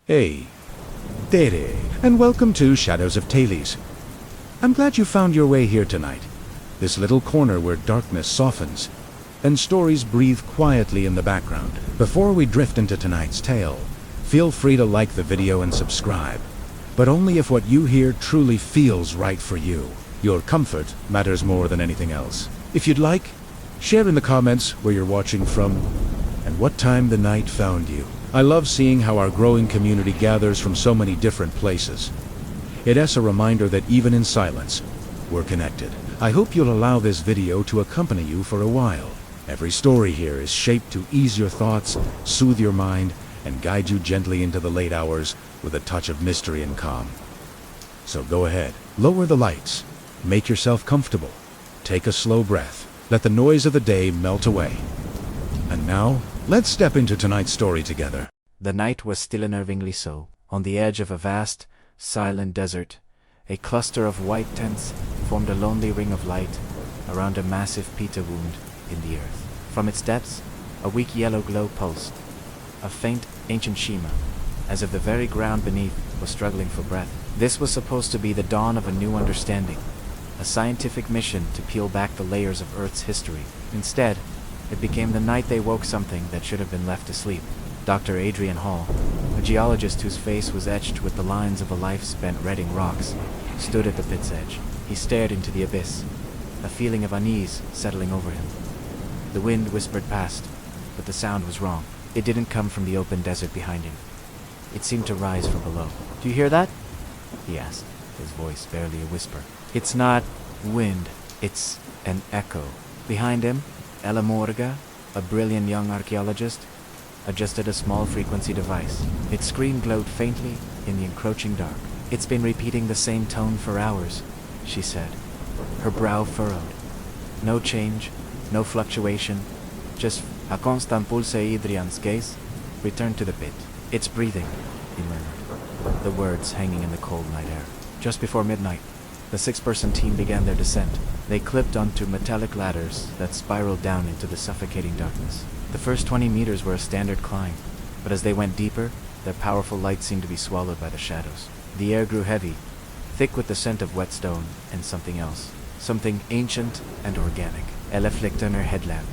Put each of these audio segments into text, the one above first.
Hey, Tere, and welcome to Shadows of Thales. I'm glad you found your way here tonight. This little corner where darkness softens, and stories breathe quietly in the background. Before we drift into tonight's tale, feel free to like the video and subscribe, but only if what you hear truly feels right for you. Your comfort matters more than anything else. If you'd like, share in the comments where you're watching from and what time the night found you. I love seeing how our growing community gathers from so many different places. It's a reminder that even in silence, we're connected. I hope you'll allow this video to accompany you for a while. Every story here is shaped to ease your thoughts, soothe your mind, and guide you gently into the late hours with a touch of mystery and calm. So go ahead, lower the lights, make yourself comfortable, take a slow breath, let the noise of the day melt away. And now, let's step into tonight's story together. The night was still unnervingly so. On the edge of a vast, silent desert, a cluster of white tents formed a lonely ring of light around a massive pita wound in the earth. From its depths, a weak yellow glow pulsed, a faint, ancient shimmer, as if the very ground beneath was struggling for breath. This was supposed to be the dawn of a new understanding, a scientific mission to peel back the layers of Earth's history. Instead, it became the night they woke something that should have been left asleep. Dr. Adrian Hall, a geologist whose face was etched with the lines of a life spent redding rocks, stood at the pit's edge. He stared into the abyss, a feeling of unease settling over him. The wind whispered past, but the sound was wrong. It didn't come from the open desert behind him. It seemed to rise from below. "Do you hear that?" he asked, his voice barely a whisper. "It's not wind, it's an echo." Behind him, Ella Morga, a brilliant young archaeologist, adjusted a small frequency device. Its screen glowed faintly in the encroaching dark. "It's been repeating the same tone for hours," she said, her brow furrowed. "No change, no fluctuation, just a constant pulse. Adrian's gaze returned to the pit. "It's breathing," he murmured, the words hanging in the cold night air. Just before midnight, the six-person team began their descent. They clipped onto metallic ladders that spiraled down into the suffocating darkness. The first 20 meters were a standard climb, but as they went deeper, their powerful light seemed to be swallowed by the shadows. The air grew heavy, thick with the scent of wet stone and something else, something ancient and organic. Ella flicked on her headlamp,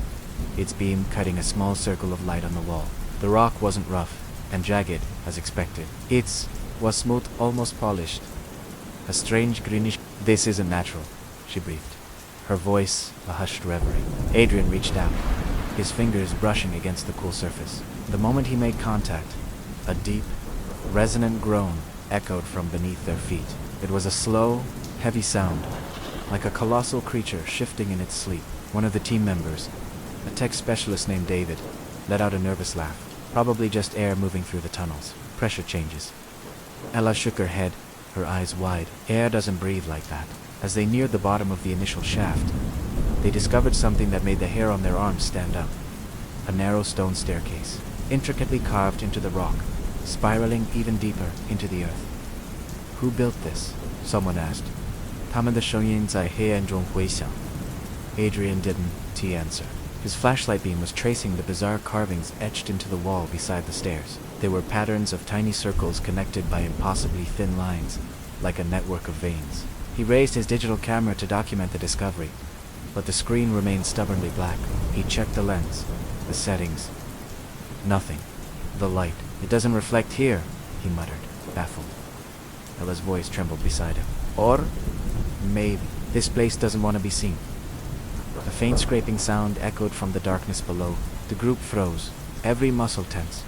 its beam cutting a small circle of light on the wall. The rock wasn't rough and jagged as expected. It was smooth, almost polished. A strange greenish... "This isn't natural," she breathed, her voice a hushed reverie. Adrian reached out, his fingers brushing against the cool surface. The moment he made contact, a deep, resonant groan echoed from beneath their feet. It was a slow, heavy sound, like a colossal creature shifting in its sleep. One of the team members, a tech specialist named David, let out a nervous laugh. Probably just air moving through the tunnels. Pressure changes. Ella shook her head, her eyes wide. Air doesn't breathe like that. As they neared the bottom of the initial shaft, they discovered something that made the hair on their arms stand up. A narrow stone staircase, intricately carved into the rock, spiraling even deeper into the earth. "Who built this?" someone asked. Adrian didn't answer. His flashlight beam was tracing the bizarre carvings etched into the wall beside the stairs. They were patterns of tiny circles connected by impossibly thin lines, like a network of veins. He raised his digital camera to document the discovery, but the screen remained stubbornly black. He checked the lens, the settings. Nothing. The light. "It doesn't reflect here," he muttered, baffled. Ella's voice trembled beside him. "Or maybe this place doesn't want to be seen." A faint scraping sound echoed from the darkness below. The group froze, every muscle tense.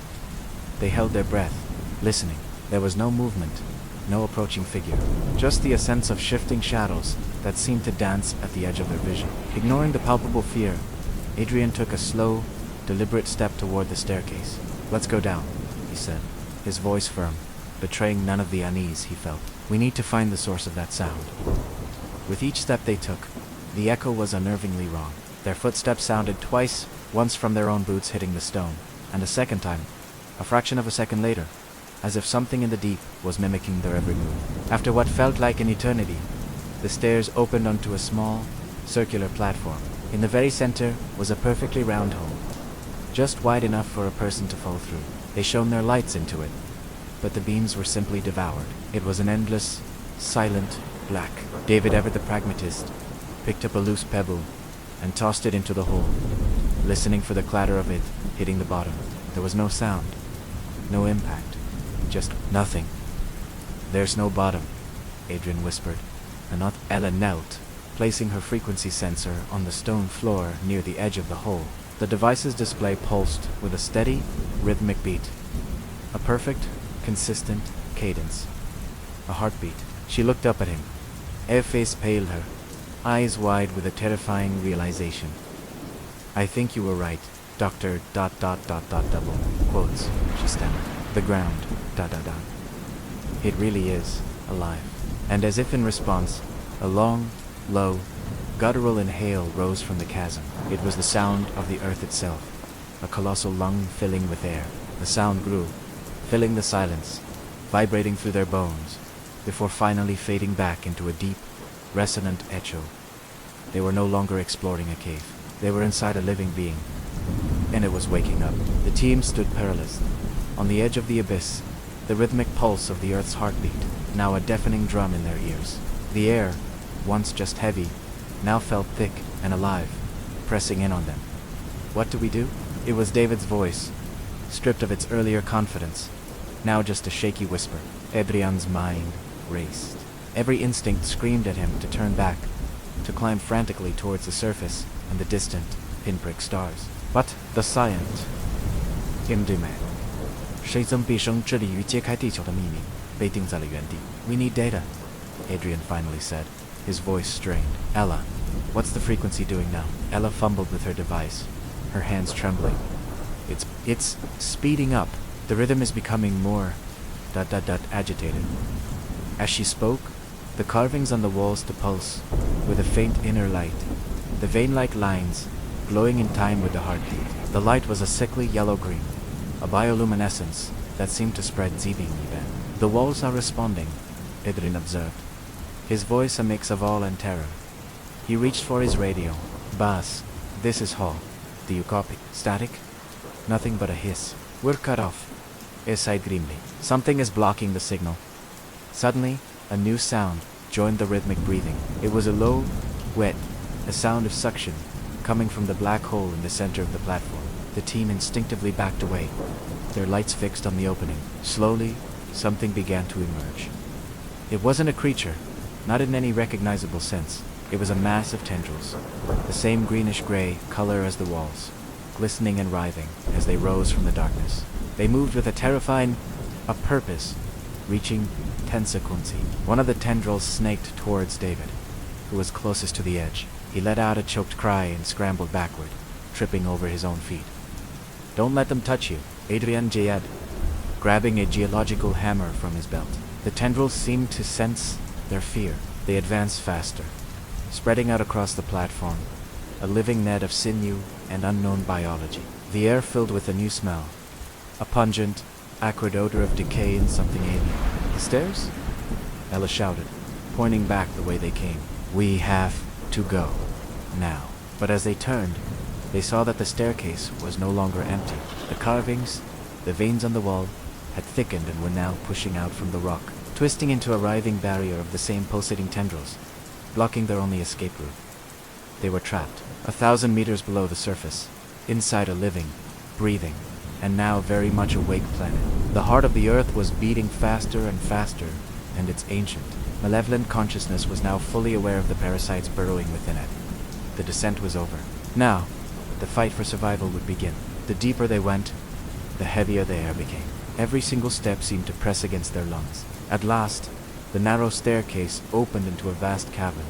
They held their breath, listening. There was no movement, no approaching figure, just the ascents of shifting shadows that seemed to dance at the edge of their vision. Ignoring the palpable fear, Adrian took a slow, deliberate step toward the staircase. "Let's go down," he said, his voice firm, betraying none of the unease he felt. "We need to find the source of that sound." With each step they took, the echo was unnervingly wrong. Their footsteps sounded twice, once from their own boots hitting the stone, and a second time, a fraction of a second later, as if something in the deep was mimicking their every move. After what felt like an eternity, the stairs opened onto a small, circular platform. In the very center was a perfectly round hole, just wide enough for a person to fall through. They shone their lights into it, but the beams were simply devoured. It was an endless, silent black. David Everett, the pragmatist, picked up a loose pebble and tossed it into the hole, listening for the clatter of it hitting the bottom. There was no sound, no impact, just nothing. "There's no bottom," Adrian whispered, and not Ella knelt, placing her frequency sensor on the stone floor near the edge of the hole. The device's display pulsed with a steady, rhythmic beat. A perfect, consistent cadence. A heartbeat. She looked up at him. Her face paled her, eyes wide with a terrifying realization. "I think you were right, Dr. ... double quotes," she stammered. "The ground ... It really is alive." And as if in response, a long, low, guttural inhale rose from the chasm. It was the sound of the earth itself, a colossal lung filling with air. The sound grew, filling the silence, vibrating through their bones, before finally fading back into a deep, resonant echo. They were no longer exploring a cave. They were inside a living being, and it was waking up. The team stood paralyzed, on the edge of the abyss, the rhythmic pulse of the earth's heartbeat, now a deafening drum in their ears. The air, once just heavy, now felt thick and alive, pressing in on them. "What do we do?" It was David's voice, stripped of its earlier confidence, now just a shaky whisper. Adrian's mind raced. Every instinct screamed at him to turn back, to climb frantically towards the surface and the distant, pinprick stars. But the science, 印对美，谁曾毕生致力于揭开地球的秘密，被定在了原地。"We need data," Adrian finally said, his voice strained. "Ella, what's the frequency doing now?" Ella fumbled with her device, her hands trembling. It's speeding up. The rhythm is becoming more ... agitated." As she spoke, the carvings on the walls to pulse with a faint inner light, the vein-like lines glowing in time with the heartbeat. The light was a sickly yellow-green, a bioluminescence that seemed to spread even. "The walls are responding," Adrian observed, his voice a mix of awe and terror. He reached for his radio. "Boss, this is Hall. Do you copy?" "Static?" "Nothing but a hiss." "We're cut off," he sighed grimly. "Something is blocking the signal." Suddenly, a new sound joined the rhythmic breathing. It was a low, wet, a sound of suction, coming from the black hole in the center of the platform. The team instinctively backed away, their lights fixed on the opening. Slowly, something began to emerge. It wasn't a creature, not in any recognizable sense. It was a mass of tendrils, the same greenish-gray color as the walls, glistening and writhing as they rose from the darkness. They moved with a purpose, reaching tensequency. One of the tendrils snaked towards David, who was closest to the edge. He let out a choked cry and scrambled backward, tripping over his own feet. "Don't let them touch you," Adrian Jayed, grabbing a geological hammer from his belt. The tendrils seemed to sense their fear. They advanced faster, spreading out across the platform, a living net of sinew and unknown biology. The air filled with a new smell, a pungent, acrid odor of decay and something alien. "The stairs?" Ella shouted, pointing back the way they came. "We have to go now." But as they turned, they saw that the staircase was no longer empty. The carvings, the veins on the wall, had thickened and were now pushing out from the rock, twisting into a writhing barrier of the same pulsating tendrils, blocking their only escape route. They were trapped, 1,000 meters below the surface, inside a living, breathing, and now very much awake planet. The heart of the earth was beating faster and faster, and its ancient, malevolent consciousness was now fully aware of the parasites burrowing within it. The descent was over. Now, the fight for survival would begin. The deeper they went, the heavier the air became. Every single step seemed to press against their lungs. At last, the narrow staircase opened into a vast cavern,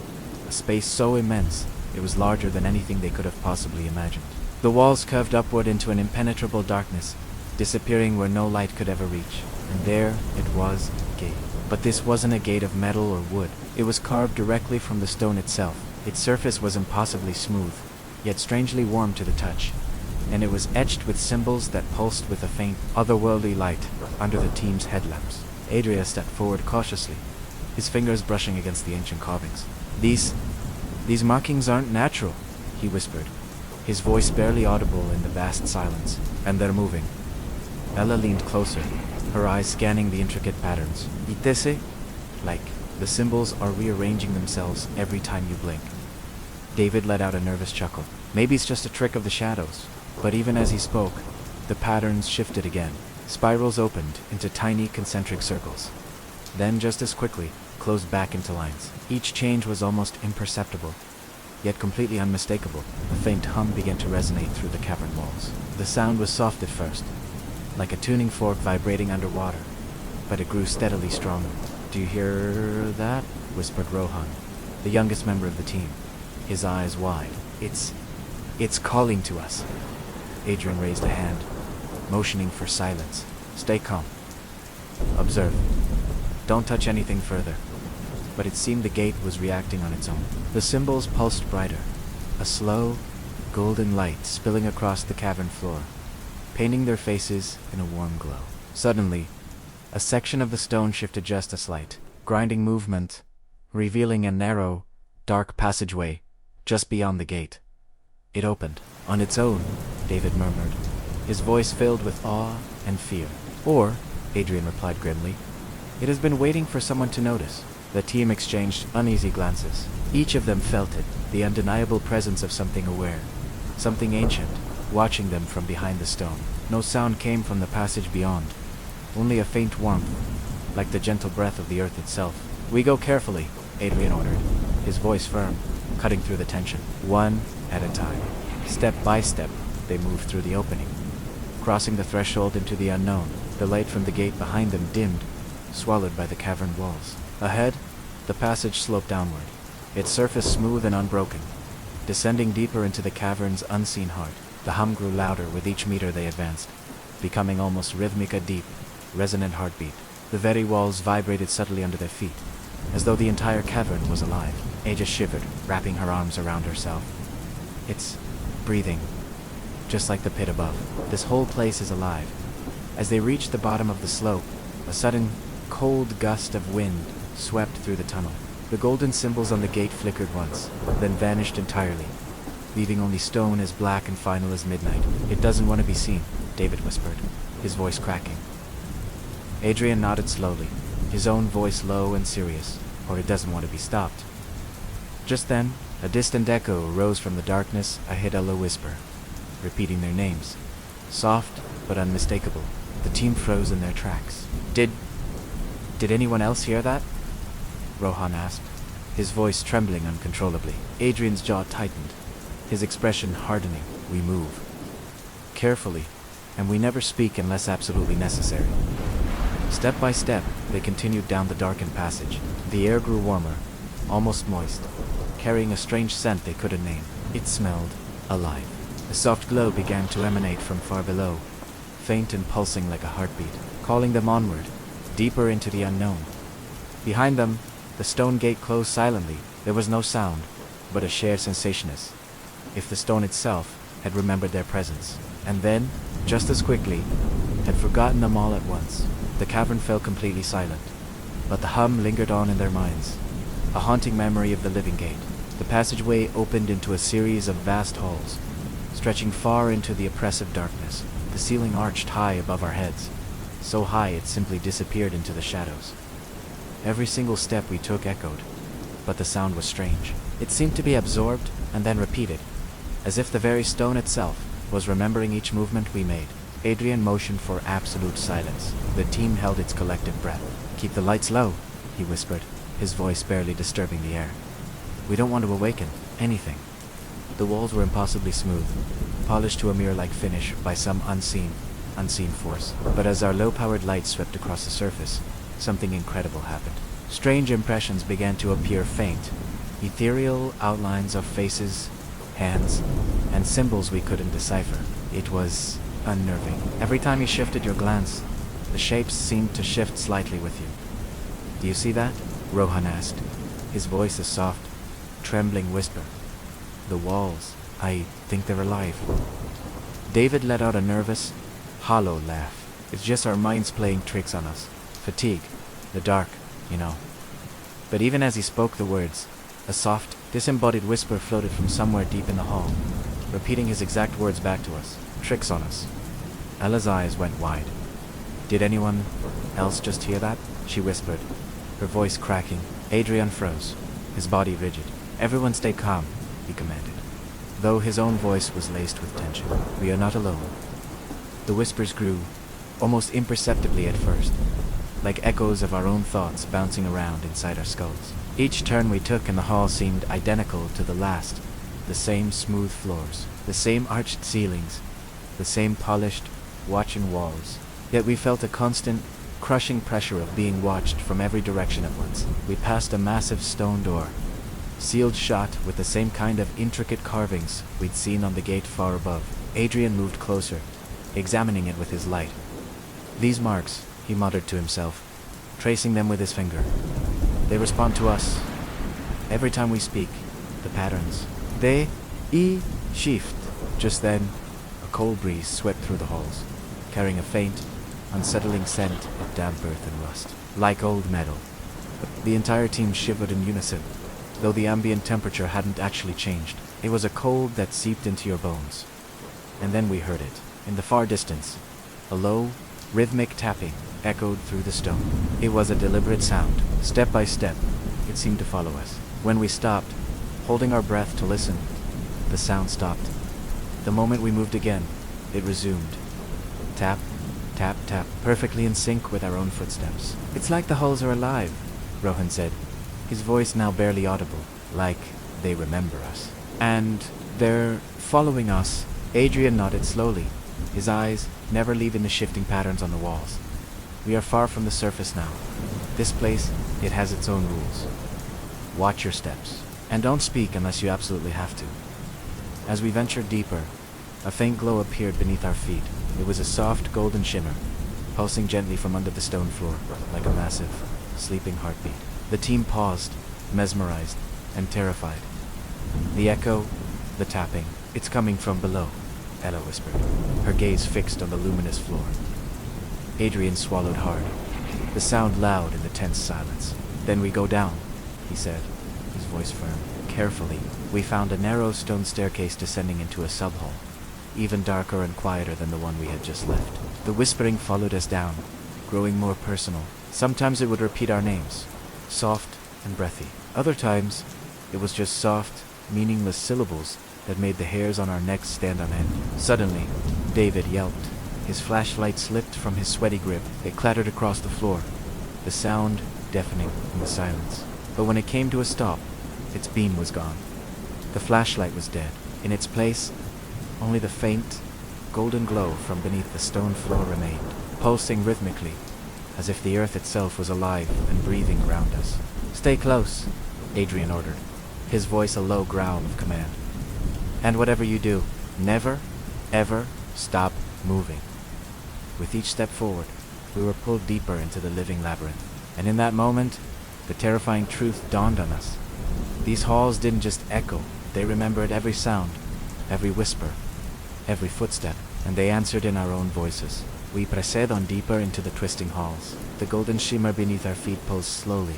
a space so immense it was larger than anything they could have possibly imagined. The walls curved upward into an impenetrable darkness, disappearing where no light could ever reach. And there it was, a gate. But this wasn't a gate of metal or wood. It was carved directly from the stone itself. Its surface was impossibly smooth, yet strangely warm to the touch, and it was etched with symbols that pulsed with a faint, otherworldly light under the team's headlamps. Adria stepped forward cautiously, his fingers brushing against the ancient carvings. These markings aren't natural," he whispered, his voice barely audible in the vast silence. "And they're moving." Ella leaned closer, her eyes scanning the intricate patterns. Itese? Like, the symbols are rearranging themselves every time you blink. David let out a nervous chuckle. Maybe it's just a trick of the shadows. But even as he spoke, the patterns shifted again. Spirals opened into tiny concentric circles. Then, just as quickly, closed back into lines. Each change was almost imperceptible, yet completely unmistakable. A faint hum began to resonate through the cavern walls. The sound was soft at first, like a tuning fork vibrating underwater, but it grew steadily stronger. "Do you hear that?" whispered Rohan, the youngest member of the team, his eyes wide. It's calling to us." Adrian raised a hand, motioning for silence. "Stay calm. Observe. Don't touch anything further." But it seemed the gate was reacting on its own. The symbols pulsed brighter, a slow, golden light spilling across the cavern floor, painting their faces in a warm glow. Suddenly, a section of the stone shifted just a slight, grinding movement, revealing a narrow, dark passageway just beyond the gate. It opened. "On its own," David murmured, his voice filled with awe and fear. "Or," Adrian replied grimly, "it has been waiting for someone to notice." The team exchanged uneasy glances. Each of them felt it, the undeniable presence of something aware, something ancient, watching them from behind the stone. No sound came from the passage beyond, only a faint warmth, like the gentle breath of the earth itself. "We go carefully," Adrian ordered, his voice firm, cutting through the tension. One at a time, step by step, they moved through the opening, crossing the threshold into the unknown. The light from the gate behind them dimmed, swallowed by the cavern walls. Ahead, the passage sloped downward, its surface smooth and unbroken, descending deeper into the cavern's unseen heart. The hum grew louder with each meter they advanced, becoming almost rhythmic, a deep, resonant heartbeat. The very walls vibrated subtly under their feet, as though the entire cavern was alive. Aja shivered, wrapping her arms around herself. "It's breathing, just like the pit above. This whole place is alive." As they reached the bottom of the slope, a sudden, cold gust of wind swept through the tunnel. The golden symbols on the gate flickered once, then vanished entirely, leaving only stone as black and final as midnight. "It doesn't want to be seen," David whispered, his voice cracking. Adrian nodded slowly, his own voice low and serious. "Or it doesn't want to be stopped." Just then, a distant echo rose from the darkness, a low whisper, repeating their names, soft but unmistakable. The team froze in their tracks. Did anyone else hear that?" Rohan asked, his voice trembling uncontrollably. Adrian's jaw tightened, his expression hardening. "We move carefully, and we never speak unless absolutely necessary." Step by step, they continued down the darkened passage. The air grew warmer, almost moist, carrying a strange scent they couldn't name. It smelled alive. A soft glow began to emanate from far below, faint and pulsing like a heartbeat, calling them onward, deeper into the unknown. Behind them, the stone gate closed silently. There was no sound, but a shared sensation as if the stone itself had remembered their presence. And then, just as quickly, had forgotten them all at once. The cavern fell completely silent, but the hum lingered on in their minds, a haunting memory of the living gate. The passageway opened into a series of vast halls, stretching far into the oppressive darkness. The ceiling arched high above our heads, so high it simply disappeared into the shadows. Every single step we took echoed, but the sound was strange. It seemed to be absorbed and then repeated, as if the very stone itself was remembering each movement we made. Adrian motioned for absolute silence. The team held its collective breath. "Keep the lights low," he whispered, his voice barely disturbing the air. "We don't want to awaken anything." The walls were impossibly smooth, polished to a mirror-like finish by some unseen force. But as our low-powered light swept across the surface, something incredible happened. Strange impressions began to appear, faint, ethereal outlines of faces, hands, and symbols we couldn't decipher. It was unnerving. Every time you shifted your glance, the shapes seemed to shift slightly with you. "Do you see that?" Rohan asked, his voice a soft, trembling whisper. "The walls, I think they're alive." David let out a nervous, hollow laugh. "It's just our minds playing tricks on us. Fatigue, the dark, you know." But even as he spoke the words, a soft, disembodied whisper floated from somewhere deep in the hall, repeating his exact words back to us. "Tricks on us." Ella's eyes went wide. Did anyone else just hear that? She whispered, her voice cracking. Adrian froze, his body rigid. Everyone stay calm, he commanded, though his own voice was laced with tension. We are not alone. The whispers grew, almost imperceptibly at first, like echoes of our own thoughts bouncing around inside our skulls. Each turn we took in the hall seemed identical to the last. The same smooth floors, the same arched ceilings, the same polished, watching walls. Yet we felt a constant, crushing pressure of being watched from every direction at once. We passed a massive stone door, sealed shut with the same kind of intricate carvings we'd seen on the gate far above. Adrian moved closer, examining it with his light. These marks, he muttered to himself, tracing them with his finger. They respond to us. Every time we speak, the patterns. They, shift. Just then, a cold breeze swept through the halls, carrying a faint, unsettling scent of damp earth and rust, like old metal. The entire team shivered in unison, though the ambient temperature hadn't actually changed. It was a cold that seeped into your bones. And then we heard it. In the far distance, a low, rhythmic tapping echoed through the stone. It was a deliberate sound. Step by step, it seemed to follow us. When we stopped, holding our breath to listen, the sound stopped. The moment we moved again, it resumed. Tap, tap, tap, perfectly in sync with our own footsteps. It's like the halls are alive, Rohan said, his voice now barely audible, like they remember us. And they're following us. Adrian nodded slowly, his eyes never leaving the shifting patterns on the walls. We are far from the surface now. This place, it has its own rules. Watch your steps, and don't speak unless you absolutely have to. As we ventured deeper, a faint glow appeared beneath our feet. It was a soft golden shimmer, pulsing gently from under the stone floor, like a massive, sleeping heartbeat. The team paused, mesmerized, and terrified. The echo, the tapping, it's coming from below, Ella whispered, her gaze fixed on the luminous floor. Adrian swallowed hard, the sound loud in the tense silence. Then we go down, he said, his voice firm. Carefully, we found a narrow stone staircase descending into a sub-hall, even darker and quieter than the one we had just left. The whispering followed us down, growing more personal. Sometimes it would repeat our names, soft and breathy. Other times, it was just soft, meaningless syllables that made the hairs on our necks stand on end. Suddenly, David yelped. His flashlight slipped from his sweaty grip. It clattered across the floor, the sound deafening in the silence. But when it came to a stop, its beam was gone. The flashlight was dead. In its place, only the faint, golden glow from beneath the stone floor remained, pulsing rhythmically, as if the earth itself was alive and breathing around us. Stay close, Adrian ordered, his voice a low growl of command. And whatever you do, never, ever stop moving. With each step forward, we were pulled deeper into the living labyrinth. And in that moment, the terrifying truth dawned on us. These halls didn't just echo, they remembered every sound, every whisper, every footstep, and they answered in our own voices. We proceed on deeper into the twisting halls. The golden shimmer beneath our feet pulsed slowly,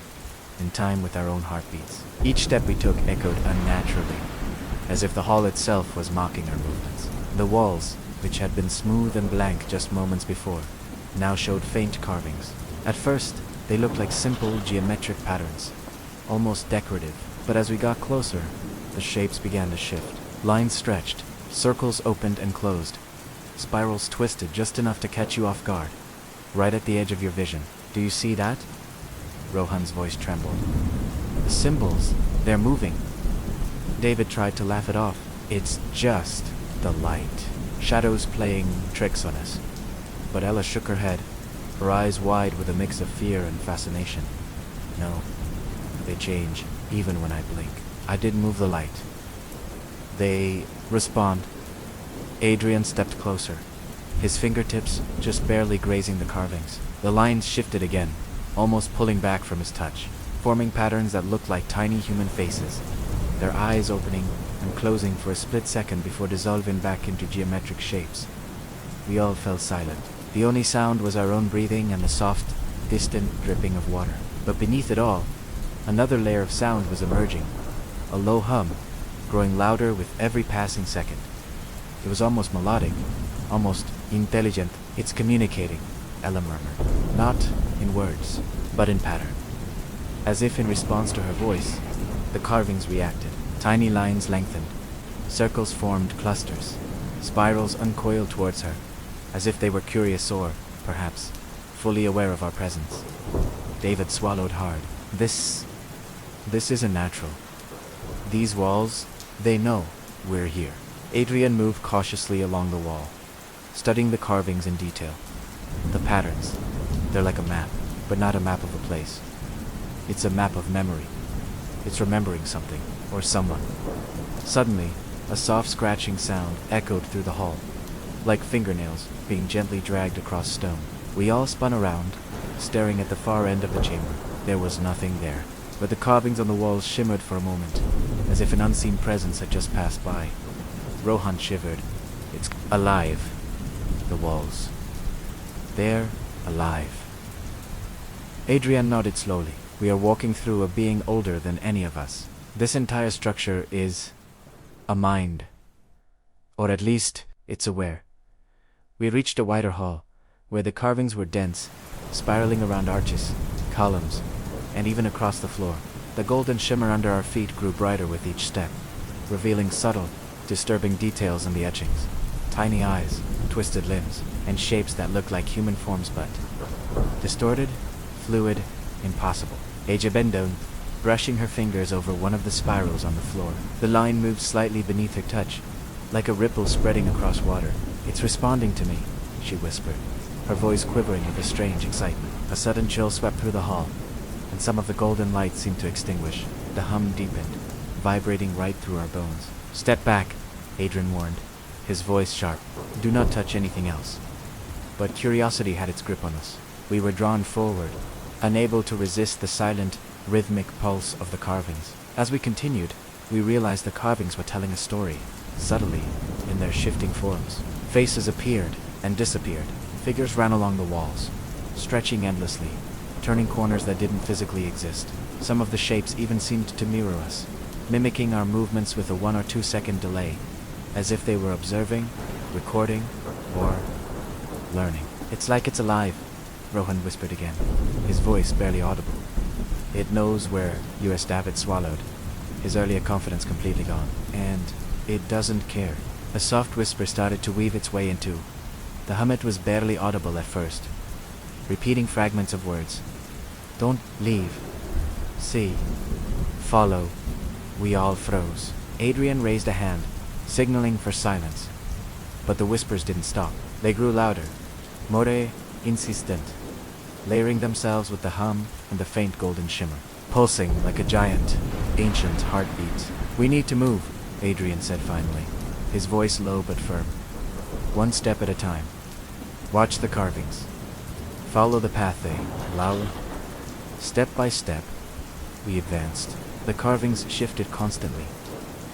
in time with our own heartbeats. Each step we took echoed unnaturally, as if the hall itself was mocking our movements. The walls, which had been smooth and blank just moments before, now showed faint carvings. At first, they looked like simple geometric patterns, almost decorative, but as we got closer, the shapes began to shift. Lines stretched, circles opened and closed, spirals twisted just enough to catch you off guard, right at the edge of your vision. Do you see that? Rohan's voice trembled. The symbols, they're moving. David tried to laugh it off. It's just the light. Shadows playing tricks on us. But Ella shook her head, her eyes wide with a mix of fear and fascination. No, they change, even when I blink. I didn't move the light. They respond. Adrian stepped closer, his fingertips just barely grazing the carvings. The lines shifted again, almost pulling back from his touch, forming patterns that looked like tiny human faces, their eyes opening and closing for a split second before dissolving back into geometric shapes. We all fell silent. The only sound was our own breathing and the soft, distant dripping of water. But beneath it all, another layer of sound was emerging, a low hum, growing louder with every passing second. It was almost melodic, almost intelligent. It's communicating, Ella murmured. Not in words, but in pattern. As if in response to her voice, the carvings reacted. Tiny lines lengthened. Circles formed clusters. Spirals uncoiled towards her, as if they were curious or, perhaps, fully aware of our presence. David swallowed hard. This isn't natural. These walls, they know we're here. Adrian moved cautiously along the wall, studying the carvings in detail. The patterns, they're like a map, but not a map of a place. It's a map of memory. It's remembering something, or someone. Suddenly, a soft scratching sound echoed through the hall, like fingernails being gently dragged across stone. We all spun around, staring at the far end of the chamber. There was nothing there, but the carvings on the walls shimmered for a moment, as if an unseen presence had just passed by. Rohan shivered. It's alive. The walls. They're alive. Adrian nodded slowly. We are walking through a being older than any of us. This entire structure is a mind. Or at least, it's aware. We reached a wider hall, where the carvings were dense, spiraling around arches, columns, and even across the floor. The golden shimmer under our feet grew brighter with each step, revealing subtle, disturbing details in the etchings. Tiny eyes, twisted limbs, and shapes that looked like human forms but distorted, fluid, impossible. Aja bent down, brushing her fingers over one of the spirals on the floor. The line moved slightly beneath her touch, like a ripple spreading across water. It's responding to me, she whispered, her voice quivering with a strange excitement. A sudden chill swept through the hall, and some of the golden lights seemed to extinguish. The hum deepened, vibrating right through our bones. Step back, Adrian warned, his voice sharp. Do not touch anything else. But curiosity had its grip on us. We were drawn forward, unable to resist the silent, rhythmic pulse of the carvings. As we continued, we realized the carvings were telling a story, subtly, in their shifting forms. Faces appeared and disappeared. Figures ran along the walls, stretching endlessly, turning corners that didn't physically exist. Some of the shapes even seemed to mirror us, mimicking our movements with a 1 or 2 second delay, as if they were observing, recording, or learning. It's like it's alive, Rohan whispered again, his voice barely audible. It knows where US David swallowed, his earlier confidence completely gone, and it doesn't care. A soft whisper started to weave its way into. The hum was barely audible at first, repeating fragments of words. Don't leave. See. Follow. We all froze. Adrian raised a hand, signaling for silence. But the whispers didn't stop. They grew louder, more insistent, layering themselves with the hum and the faint golden shimmer, pulsing like a giant, ancient heartbeat. We need to move, Adrian said finally, his voice low but firm. One step at a time. Watch the carvings. Follow the path they allow. Step by step, we advanced. The carvings shifted constantly,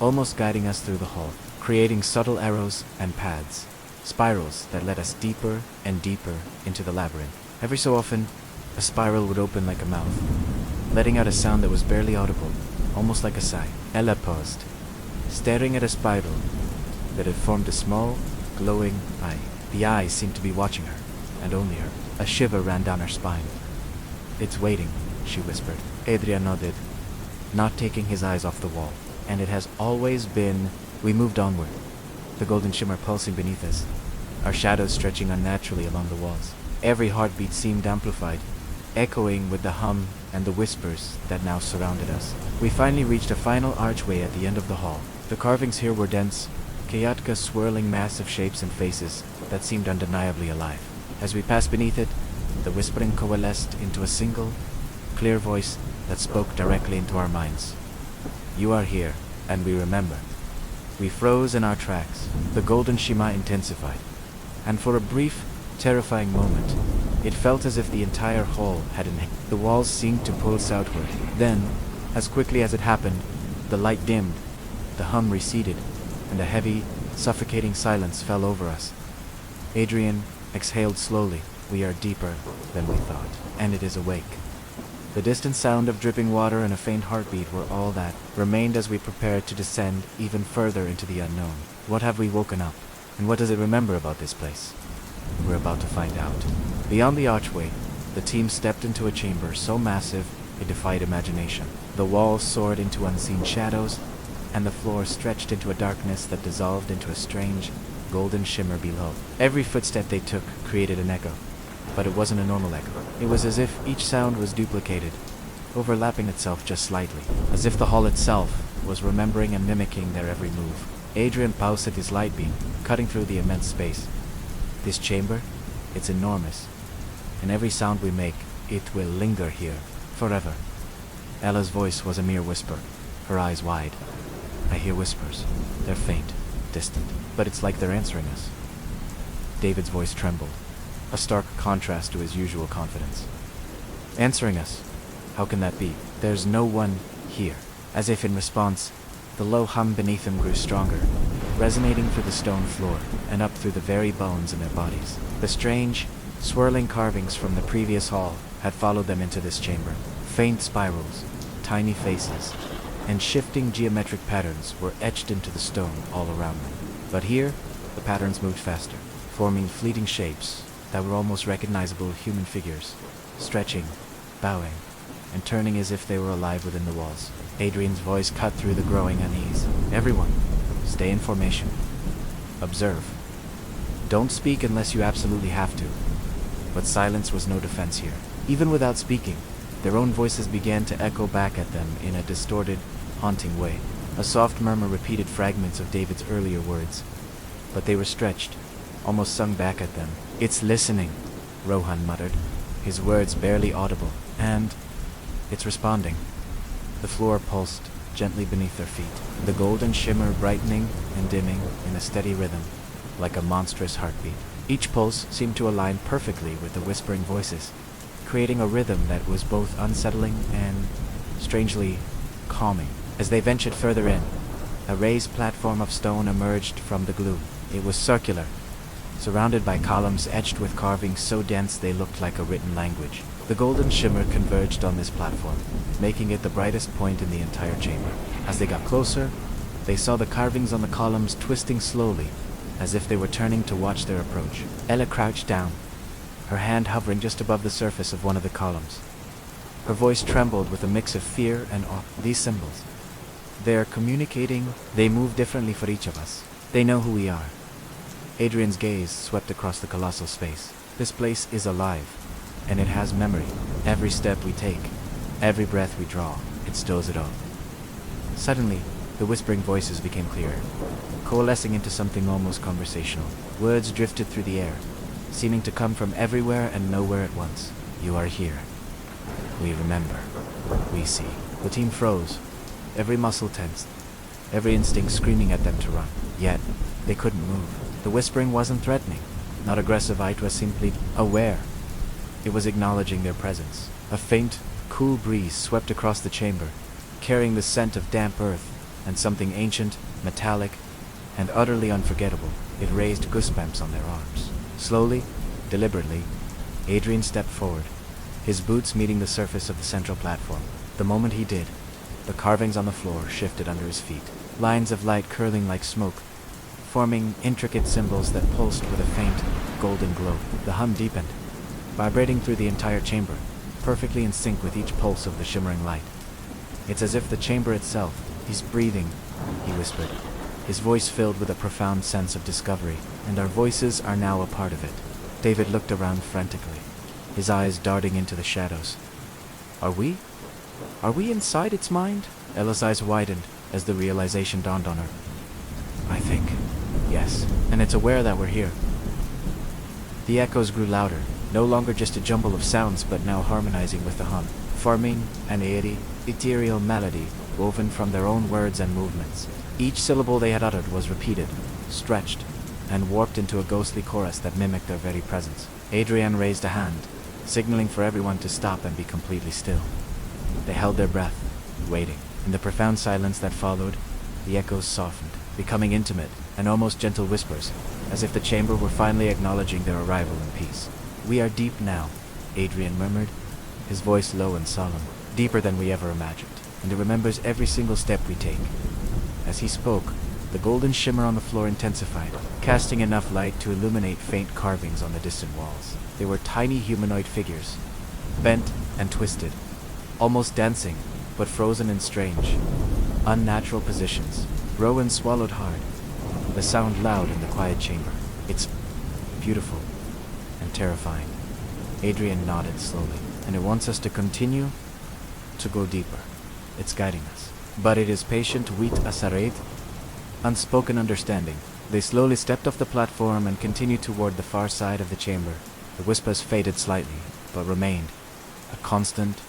almost guiding us through the hall, creating subtle arrows and paths, spirals that led us deeper and deeper into the labyrinth. Every so often, a spiral would open like a mouth, letting out a sound that was barely audible, almost like a sigh. Ella paused, staring at a spiral that had formed a small, glowing eye. The eyes seemed to be watching her, and only her. A shiver ran down her spine. It's waiting, she whispered. Adrian nodded, not taking his eyes off the wall. And it has always been. We moved onward, the golden shimmer pulsing beneath us, our shadows stretching unnaturally along the walls. Every heartbeat seemed amplified, echoing with the hum and the whispers that now surrounded us. We finally reached a final archway at the end of the hall. The carvings here were dense, chaotic, swirling mass of shapes and faces that seemed undeniably alive. As we passed beneath it, the whispering coalesced into a single, clear voice that spoke directly into our minds. You are here, and we remember. We froze in our tracks. The golden shimmer intensified, and for a brief, terrifying moment, it felt as if the entire hall had inhaled. The walls seemed to pulse outward. Then, as quickly as it happened, the light dimmed, the hum receded, and a heavy, suffocating silence fell over us. Adrian exhaled slowly. We are deeper than we thought, and it is awake. The distant sound of dripping water and a faint heartbeat were all that remained as we prepared to descend even further into the unknown. What have we woken up? And what does it remember about this place? We're about to find out. Beyond the archway, the team stepped into a chamber so massive it defied imagination. The walls soared into unseen shadows, and the floor stretched into a darkness that dissolved into a strange, golden shimmer below. Every footstep they took created an echo, but it wasn't a normal echo. It was as if each sound was duplicated, overlapping itself just slightly, as if the hall itself was remembering and mimicking their every move. Adrian paused at his light beam, cutting through the immense space. This chamber, it's enormous, and every sound we make, it will linger here, forever. Ella's voice was a mere whisper, her eyes wide. I hear whispers. They're faint, distant, but it's like they're answering us. David's voice trembled, a stark contrast to his usual confidence. Answering us? How can that be? There's no one here. As if in response, the low hum beneath them grew stronger, resonating through the stone floor and up through the very bones in their bodies. The strange, swirling carvings from the previous hall had followed them into this chamber. Faint spirals, tiny faces, and shifting geometric patterns were etched into the stone all around them. But here, the patterns moved faster, forming fleeting shapes that were almost recognizable human figures, stretching, bowing, and turning as if they were alive within the walls. Adrian's voice cut through the growing unease. Everyone, stay in formation. Observe. Don't speak unless you absolutely have to. But silence was no defense here. Even without speaking, their own voices began to echo back at them in a distorted, haunting way. A soft murmur repeated fragments of David's earlier words, but they were stretched, almost sung back at them. It's listening, Rohan muttered, his words barely audible, and it's responding. The floor pulsed gently beneath their feet, the golden shimmer brightening and dimming in a steady rhythm, like a monstrous heartbeat. Each pulse seemed to align perfectly with the whispering voices, creating a rhythm that was both unsettling and, strangely, calming. As they ventured further in, a raised platform of stone emerged from the gloom. It was circular, surrounded by columns etched with carvings so dense they looked like a written language. The golden shimmer converged on this platform, making it the brightest point in the entire chamber. As they got closer, they saw the carvings on the columns twisting slowly, as if they were turning to watch their approach. Ella crouched down, her hand hovering just above the surface of one of the columns. Her voice trembled with a mix of fear and awe. These symbols, they're communicating. They move differently for each of us. They know who we are. Adrian's gaze swept across the colossal space. This place is alive, and it has memory. Every step we take, every breath we draw, it stores it all. Suddenly, the whispering voices became clearer, coalescing into something almost conversational. Words drifted through the air, seeming to come from everywhere and nowhere at once. You are here. We remember. We see. The team froze, every muscle tensed, every instinct screaming at them to run. Yet, they couldn't move. The whispering wasn't threatening, not aggressive. It was simply aware. It was acknowledging their presence. A faint, cool breeze swept across the chamber, carrying the scent of damp earth and something ancient, metallic, and utterly unforgettable. It raised goosebumps on their arms. Slowly, deliberately, Adrian stepped forward, his boots meeting the surface of the central platform. The moment he did, the carvings on the floor shifted under his feet, lines of light curling like smoke, forming intricate symbols that pulsed with a faint, golden glow. The hum deepened, vibrating through the entire chamber, perfectly in sync with each pulse of the shimmering light. It's as if the chamber itself, he's breathing, he whispered, his voice filled with a profound sense of discovery, and our voices are now a part of it. David looked around frantically, his eyes darting into the shadows. Are we inside its mind? Ella's eyes widened as the realization dawned on her. I think, yes, and it's aware that we're here. The echoes grew louder, no longer just a jumble of sounds, but now harmonizing with the hum, forming an airy, ethereal melody woven from their own words and movements. Each syllable they had uttered was repeated, stretched, and warped into a ghostly chorus that mimicked their very presence. Adrian raised a hand, signaling for everyone to stop and be completely still. They held their breath, waiting. In the profound silence that followed, the echoes softened, becoming intimate and almost gentle whispers, as if the chamber were finally acknowledging their arrival in peace. We are deep now, Adrian murmured, his voice low and solemn, deeper than we ever imagined, and it remembers every single step we take. As he spoke, the golden shimmer on the floor intensified, casting enough light to illuminate faint carvings on the distant walls. They were tiny humanoid figures, bent and twisted, almost dancing, but frozen in strange, unnatural positions. Rowan swallowed hard, the sound loud in the quiet chamber. It's beautiful and terrifying. Adrian nodded slowly, and it wants us to continue to go deeper. It's guiding us. But it is patient wheat asaret, unspoken understanding. They slowly stepped off the platform and continued toward the far side of the chamber. The whispers faded slightly, but remained, a constant,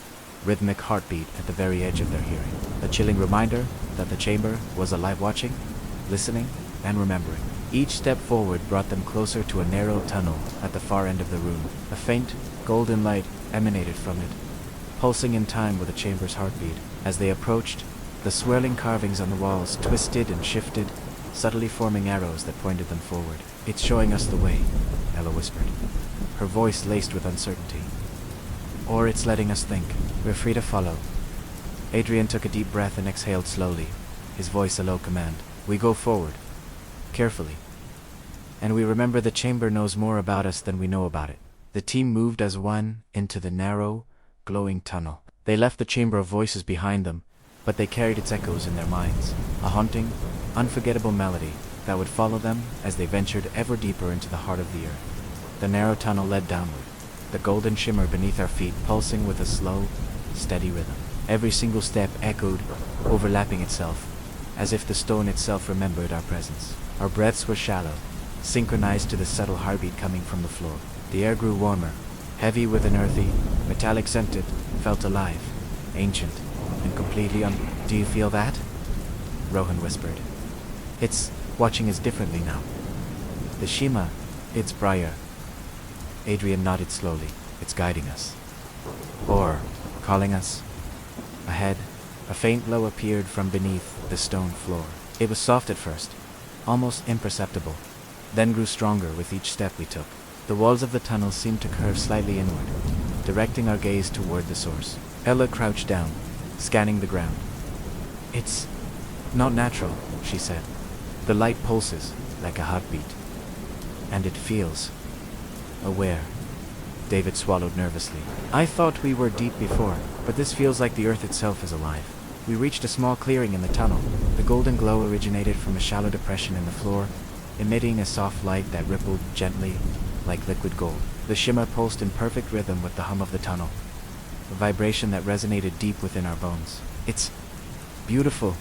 rhythmic heartbeat at the very edge of their hearing. A chilling reminder that the chamber was alive, watching, listening, and remembering. Each step forward brought them closer to a narrow tunnel at the far end of the room. A faint, golden light emanated from it, pulsing in time with the chamber's heartbeat. As they approached, the swirling carvings on the walls twisted and shifted, subtly forming arrows that pointed them forward. "It's showing us the way," Ella whispered, her voice laced with uncertainty. "Or it's letting us think. We're free to follow." Adrian took a deep breath and exhaled slowly, his voice a low command. "We go forward, carefully, and we remember the chamber knows more about us than we know about it." The team moved as one into the narrow, glowing tunnel. They left the chamber of voices behind them, but they carried its echoes in their minds, a haunting, unforgettable melody that would follow them as they ventured ever deeper into the heart of the earth. The narrow tunnel led downward, the golden shimmer beneath our feet pulsing with a slow, steady rhythm. Every single step echoed, overlapping itself, as if the stone itself remembered our presence. Our breaths were shallow, synchronized to the subtle heartbeat coming from the floor. The air grew warmer, heavy with an earthy, metallic scent. It felt alive, ancient, and completely "Do you feel that?" Rohan whispered. "It's watching us differently now. The Shima, it's brighter." Adrian nodded slowly. "It's guiding us. Or calling us." Ahead, a faint glow appeared from beneath the stone floor. It was soft at first, almost imperceptible, then grew stronger with each step we took. The walls of the tunnel seemed to curve slightly inward, directing our gaze toward the source. Ella crouched down, scanning the ground. "It's not natural," she said. "The light pulses like a heartbeat, and it feels aware." David swallowed nervously. "I thought we were deep before, but this feels like the earth itself is alive." We reached a small clearing in the tunnel. The golden glow originated from a shallow depression in the floor, emitting a soft light that rippled gently like liquid gold. The shimmer pulsed in perfect rhythm with the hum of the tunnel, a vibration that resonated deep within our bones. "It's beautiful,"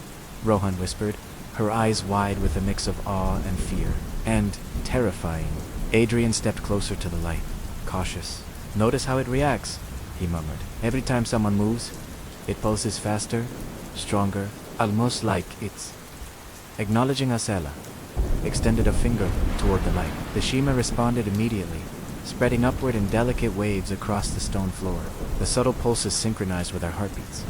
Rohan whispered, her eyes wide with a mix of awe and fear. "And terrifying." Adrian stepped closer to the light, cautious. "Notice how it reacts," he murmured. "Every time someone moves, it pulses faster, stronger, almost like it's acknowledging us." Ella extended a finger toward the light. The Shima responded immediately, spreading upward in delicate waves across the stone floor. The subtle pulses synchronized with our heartbeats,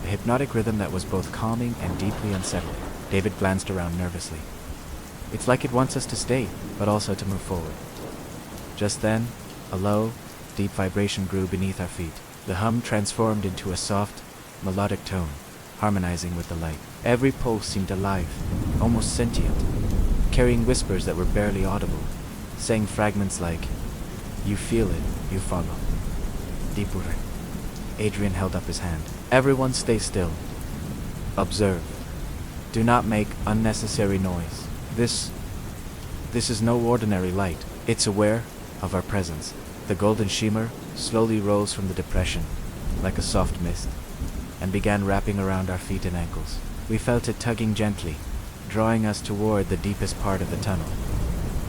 a hypnotic rhythm that was both calming and deeply unsettling. David glanced around nervously. "It's like it wants us to stay, but also to move forward." Just then, a low, deep vibration grew beneath our feet. The hum transformed into a soft, melodic tone, harmonizing with the light. Every pulse seemed alive, almost sentient, carrying whispers that were barely audible, saying fragments like, "You feel it, you follow." "Deeper." Adrian held up his hand. "Everyone stay still. Observe. Do not make unnecessary noise. This is no ordinary light. It's aware of our presence." The golden shimmer slowly rose from the depression, like a soft mist, and began wrapping around our feet and ankles. We felt it tugging gently, drawing us toward the deepest part of the tunnel.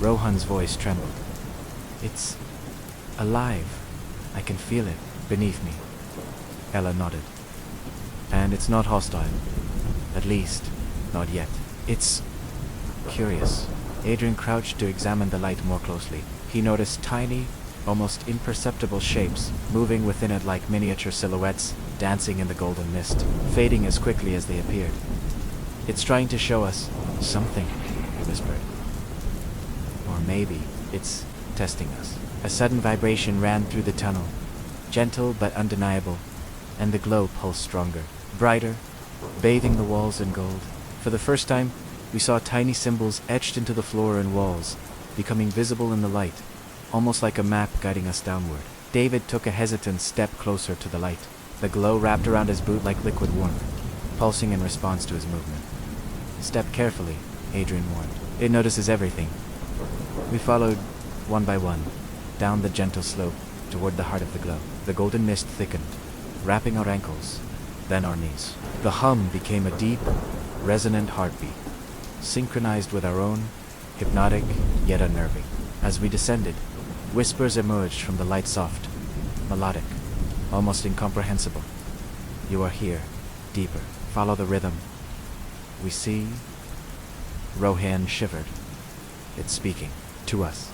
Rohan's voice trembled. "It's alive. I can feel it beneath me." Ella nodded. "And it's not hostile. At least, not yet. It's curious." Adrian crouched to examine the light more closely. He noticed tiny, almost imperceptible shapes moving within it like miniature silhouettes, dancing in the golden mist, fading as quickly as they appeared. "It's trying to show us something," he whispered. "Or maybe it's testing us." A sudden vibration ran through the tunnel, gentle but undeniable, and the glow pulsed stronger, brighter, bathing the walls in gold. For the first time, we saw tiny symbols etched into the floor and walls, becoming visible in the light, almost like a map guiding us downward. David took a hesitant step closer to the light. The glow wrapped around his boot like liquid warmth, pulsing in response to his movement. "Step carefully," Adrian warned. "It notices everything." We followed, one by one, down the gentle slope toward the heart of the glow. The golden mist thickened, wrapping our ankles, then our knees. The hum became a deep, resonant heartbeat, synchronized with our own, hypnotic yet unnerving. As we descended, whispers emerged from the light, soft, melodic, almost incomprehensible. "You are here, deeper. Follow the rhythm. We see..." Rohan shivered. "It's speaking. To us."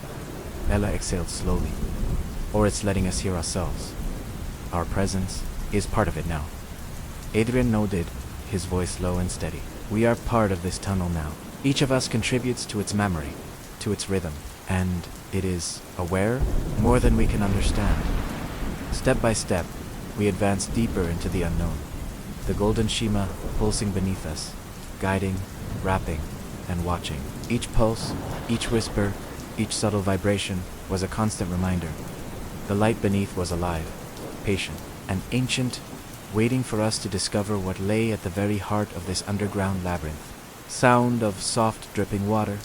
Ella exhaled slowly. "Or it's letting us hear ourselves. Our presence is part of it now." Adrian nodded, his voice low and steady. "We are part of this tunnel now. Each of us contributes to its memory, to its rhythm, and it is aware more than we can understand." Step by step, we advanced deeper into the unknown, the golden shima pulsing beneath us, guiding, wrapping, and watching. Each pulse, each whisper, each subtle vibration was a constant reminder. The light beneath was alive, patient, and ancient, waiting for us to discover what lay at the very heart of this underground labyrinth. Sound of soft dripping water,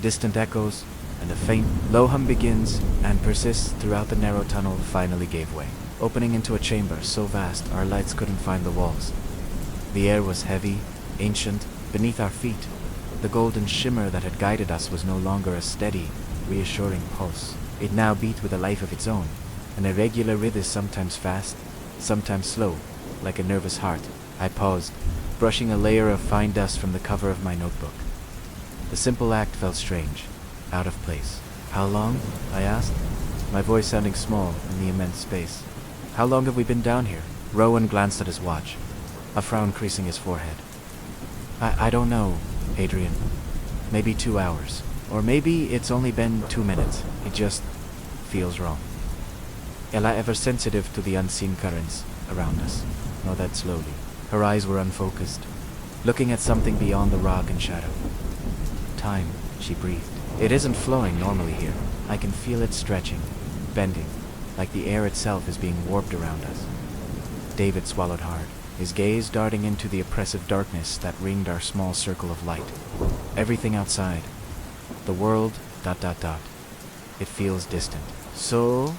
distant echoes, and a faint, low hum begins and persists throughout the narrow tunnel finally gave way, opening into a chamber so vast our lights couldn't find the walls. The air was heavy, ancient, beneath our feet. The golden shimmer that had guided us was no longer a steady, reassuring pulse. It now beat with a life of its own, an irregular rhythm, sometimes fast, sometimes slow, like a nervous heart. I paused, brushing a layer of fine dust from the cover of my notebook. The simple act felt strange, out of place. "How long?" I asked, my voice sounding small in the immense space. "How long have we been down here?" Rowan glanced at his watch, a frown creasing his forehead. I don't know, Adrian. Maybe 2 hours. Or maybe it's only been 2 minutes. It just feels wrong." Ella, ever sensitive to the unseen currents around us, nodded slowly. Her eyes were unfocused, looking at something beyond the rock and shadow. "Time," she breathed. "It isn't flowing normally here. I can feel it stretching, bending, like the air itself is being warped around us." David swallowed hard, his gaze darting into the oppressive darkness that ringed our small circle of light. Everything outside, the world, ... It feels distant. So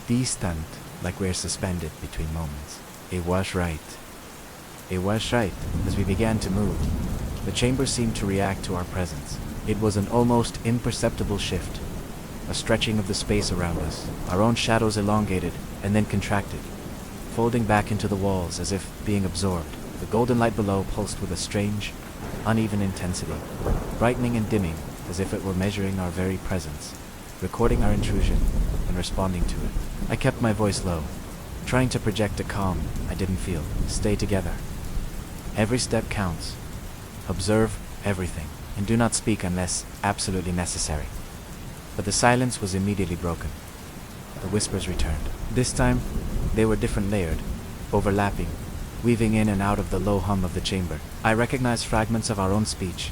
distant, like we're suspended between moments. It was right. It was right. As we began to move, the chamber seemed to react to our presence. It was an almost imperceptible shift, a stretching of the space around us. Our own shadows elongated and then contracted, folding back into the walls as if being absorbed. The golden light below pulsed with a strange, uneven intensity, brightening and dimming as if it were measuring our very presence, recording our intrusion and responding to it. I kept my voice low, trying to project a calm I didn't feel. "Stay together. Every step counts. Observe everything, and do not speak unless absolutely necessary." But the silence was immediately broken. The whispers returned. This time, they were different layered, overlapping, weaving in and out of the low hum of the chamber. I recognized fragments of our own speech,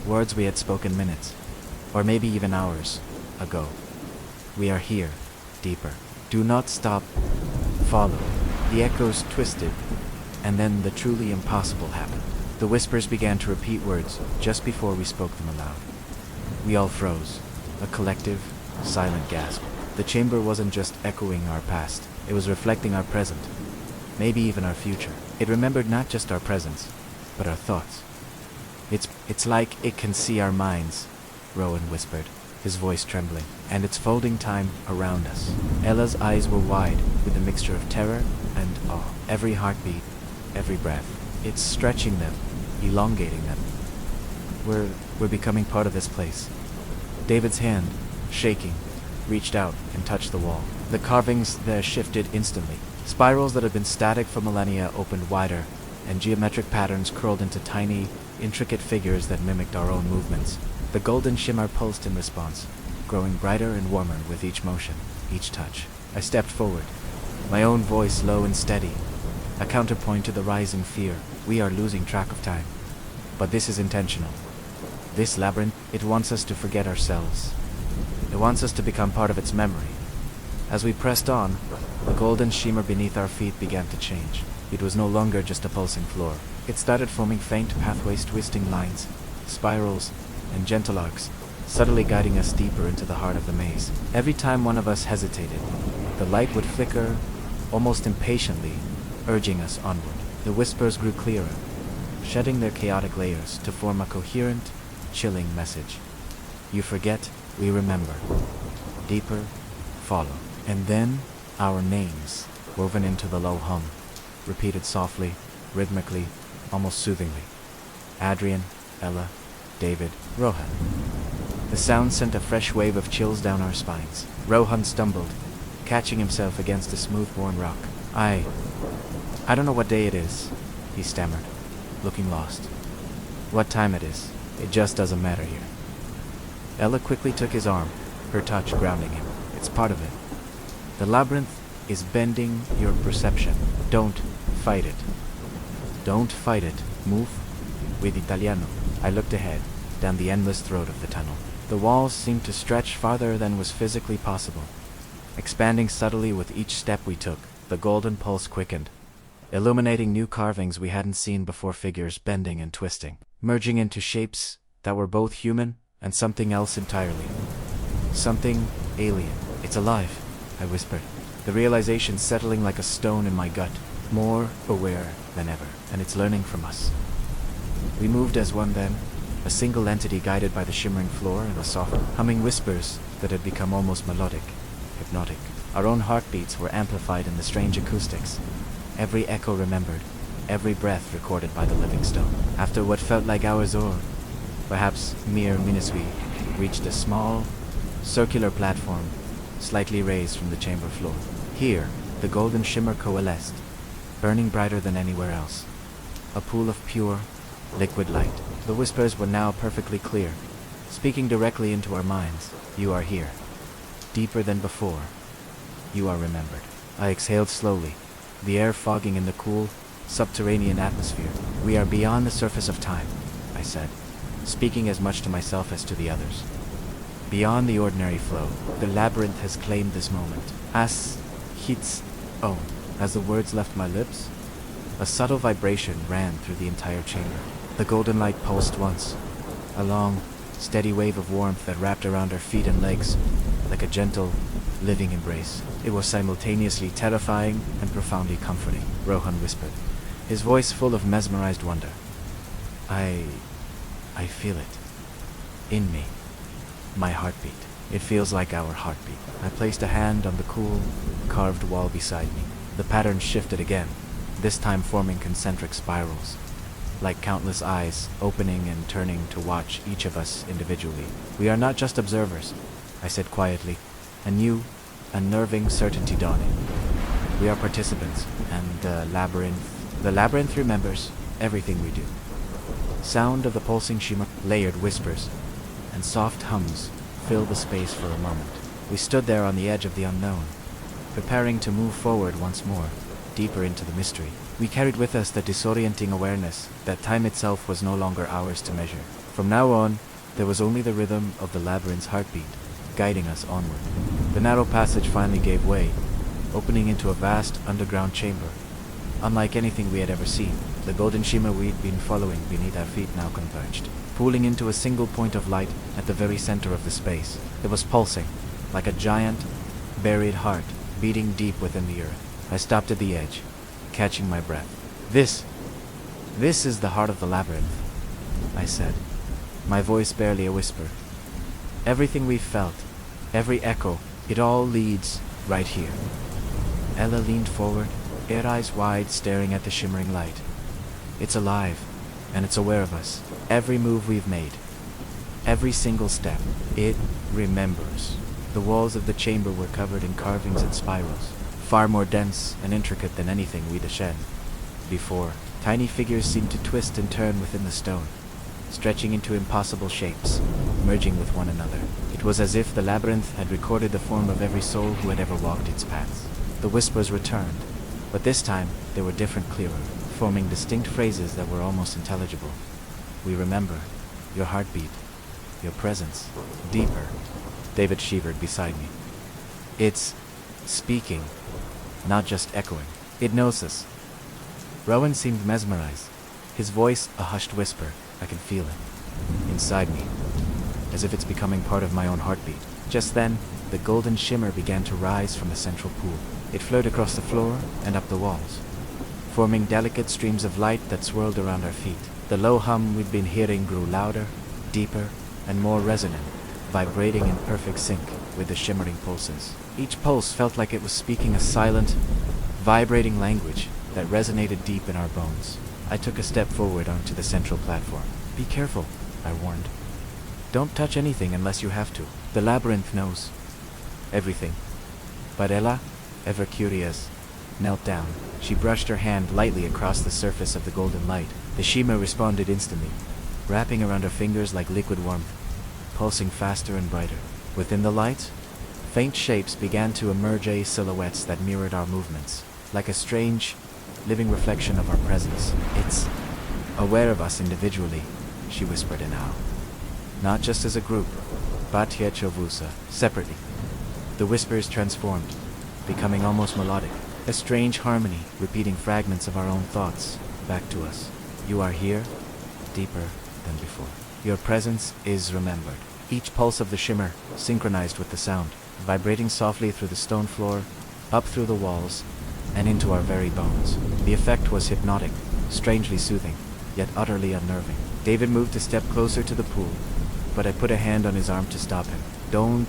words we had spoken minutes, or maybe even hours, ago. "We are here, deeper. Do not stop. Follow." The echoes twisted, and then the truly impossible happened. The whispers began to repeat words just before we spoke them aloud. We all froze, a collective, silent gasp. The chamber wasn't just echoing our past, it was reflecting our present, maybe even our future. It remembered not just our presence, but our thoughts. It's like it can see our minds," Rowan whispered, his voice trembling, "and it's folding time around us." Ella's eyes were wide with a mixture of terror and awe. Every heartbeat, every breath, it's stretching them, elongating them. We're becoming part of this place. David's hand, shaking, reached out and touched the wall. The carvings there shifted instantly. Spirals that had been static for millennia opened wider, and geometric patterns curled into tiny, intricate figures that mimicked our own movements. The golden shimmer pulsed in response, growing brighter and warmer with each motion, each touch. I stepped forward, my own voice low and steady, a counterpoint to the rising fear. "We are losing track of time. But this is intentional. This labyrinth, it wants us to forget ourselves. It wants us to become part of its memory. As we pressed on, the golden shimmer beneath our feet began to change. It was no longer just a pulsing floor. It started forming faint pathways, twisting lines, spirals, and gentle arcs, subtly guiding us deeper into the heart of the maze. Every time one of us hesitated, the light would flicker, almost impatiently, urging us onward. The whispers grew clearer, shedding their chaotic layers to form a coherent, chilling message. You forget, we remember. Deeper, follow. And then, our names, woven into the low hum, repeated softly, rhythmically, almost soothingly. Adrian, Ella, David, Rohan. The sound sent a fresh wave of chills down our spines. Rohan stumbled, catching himself against a smooth-worn rock. I don't know what day it is, he stammered, looking lost. What time it is, it just doesn't matter here. Ella quickly took his arm, her touch grounding him. It's part of it. The labyrinth is bending your perception. Don't fight it. Don't fight it. Move with Italiano. I looked ahead, down the endless throat of the tunnel. The walls seemed to stretch farther than was physically possible. Expanding subtly with each step we took, the golden pulse quickened, illuminating new carvings we hadn't seen before, figures bending and twisting, merging into shapes that were both human and something else entirely. Something alien. It's alive, I whispered, the realization settling like a stone in my gut, more aware than ever, and it's learning from us. We moved as one then, a single entity guided by the shimmering floor and the soft, humming whispers that had become almost melodic, hypnotic. Our own heartbeats were amplified in the strange acoustics, every echo remembered, every breath recorded by the living stone. After what felt like hours or perhaps mere minutes, we reached a small, circular platform, slightly raised from the chamber floor. Here, the golden shimmer coalesced, burning brighter than anywhere else. A pool of pure, liquid light. The whispers were now perfectly clear, speaking directly into our minds. You are here. Deeper than before. You are remembered. I exhaled slowly, the air fogging in the cool, subterranean atmosphere. We are beyond the surface of time, I said, speaking as much to myself as to the others. Beyond the ordinary flow, the labyrinth has claimed this moment as its own. As the words left my lips, a subtle vibration ran through the entire chamber. The golden light pulsed once, a long, steady wave of warmth that wrapped around our feet and legs, like a gentle, living embrace. It was simultaneously terrifying and profoundly comforting, Rohan whispered, his voice full of mesmerized wonder. I feel it. In me. My heartbeat. It feels like our heartbeat. I placed a hand on the cool, carved wall beside me. The pattern shifted again, this time forming concentric spirals, like countless eyes opening and turning to watch each of us individually. We are not just observers, I said quietly, a new, unnerving certainty dawning. We are participants, and the labyrinth remembers everything we do. Sound of the pulsing shimmer, layered whispers, and soft hums filled the space for a moment. We stood there on the edge of the unknown, preparing to move forward once more, deeper into the mystery. We carried with us the disorienting awareness that time itself was no longer ours to measure. From now on, there was only the rhythm of the labyrinth's heartbeat, guiding us onward. The narrow passage finally gave way, opening into a vast underground chamber, unlike anything we had ever seen. The golden shimmer we'd been following beneath our feet now converged, pooling into a single point of light at the very center of the space. It was pulsing, like a giant, buried heart beating deep within the earth. I stopped at the edge, catching my breath. This is the heart of the labyrinth, I said, my voice barely a whisper. Everything we felt, every echo, it all leads right here. Ella leaned forward, her eyes wide, staring at the shimmering light. It's alive, and it's aware of us. Every move we've made, every single step, it remembers. The walls of the chamber were covered in carvings and spirals, far more dense and intricate than anything we'd ascended before. Tiny figures seemed to twist and turn within the stone, stretching into impossible shapes, merging with one another. It was as if the labyrinth had recorded the form of every soul who had ever walked its paths. The whispers returned, but this time they were different, clearer, forming distinct phrases that were almost intelligible. We remember your heartbeat, your presence, deeper, David shivered beside me. It's speaking, not just echoing. It knows us. Rowan seemed mesmerized, his voice a hushed whisper. I can feel it inside me, as if it's becoming part of my own heartbeat. Just then, the golden shimmer began to rise from the central pool. It flowed across the floor and up the walls, forming delicate streams of light that swirled around our feet. The low hum we'd been hearing grew louder, deeper, and more resonant, vibrating in perfect sync with the shimmering pulses. Each pulse felt like it was speaking a silent, vibrating language that resonated deep in our bones. I took a step forward onto the central platform. Be careful, I warned. Don't touch anything unless you have to. The labyrinth knows everything. But Ella, ever curious, knelt down. She brushed her hand lightly across the surface of the golden light. The shimmer responded instantly, wrapping around her fingers like liquid warmth, pulsing faster and brighter. Within the light, faint shapes began to emerge, silhouettes that mirrored our movements, like a strange, living reflection of our presence. It's aware of us individually, she whispered in awe. Not just as a group, but Chovusa, separately. The whispers transformed, becoming almost melodic, a strange harmony repeating fragments of our own thoughts back to us. You are here, deeper than before. Your presence is remembered. Each pulse of the shimmer synchronized with the sound, vibrating softly through the stone floor, up through the walls, and into our very bones. The effect was hypnotic, strangely soothing, yet utterly unnerving. David moved a step closer to the pool, but I put a hand on his arm to stop him. Don't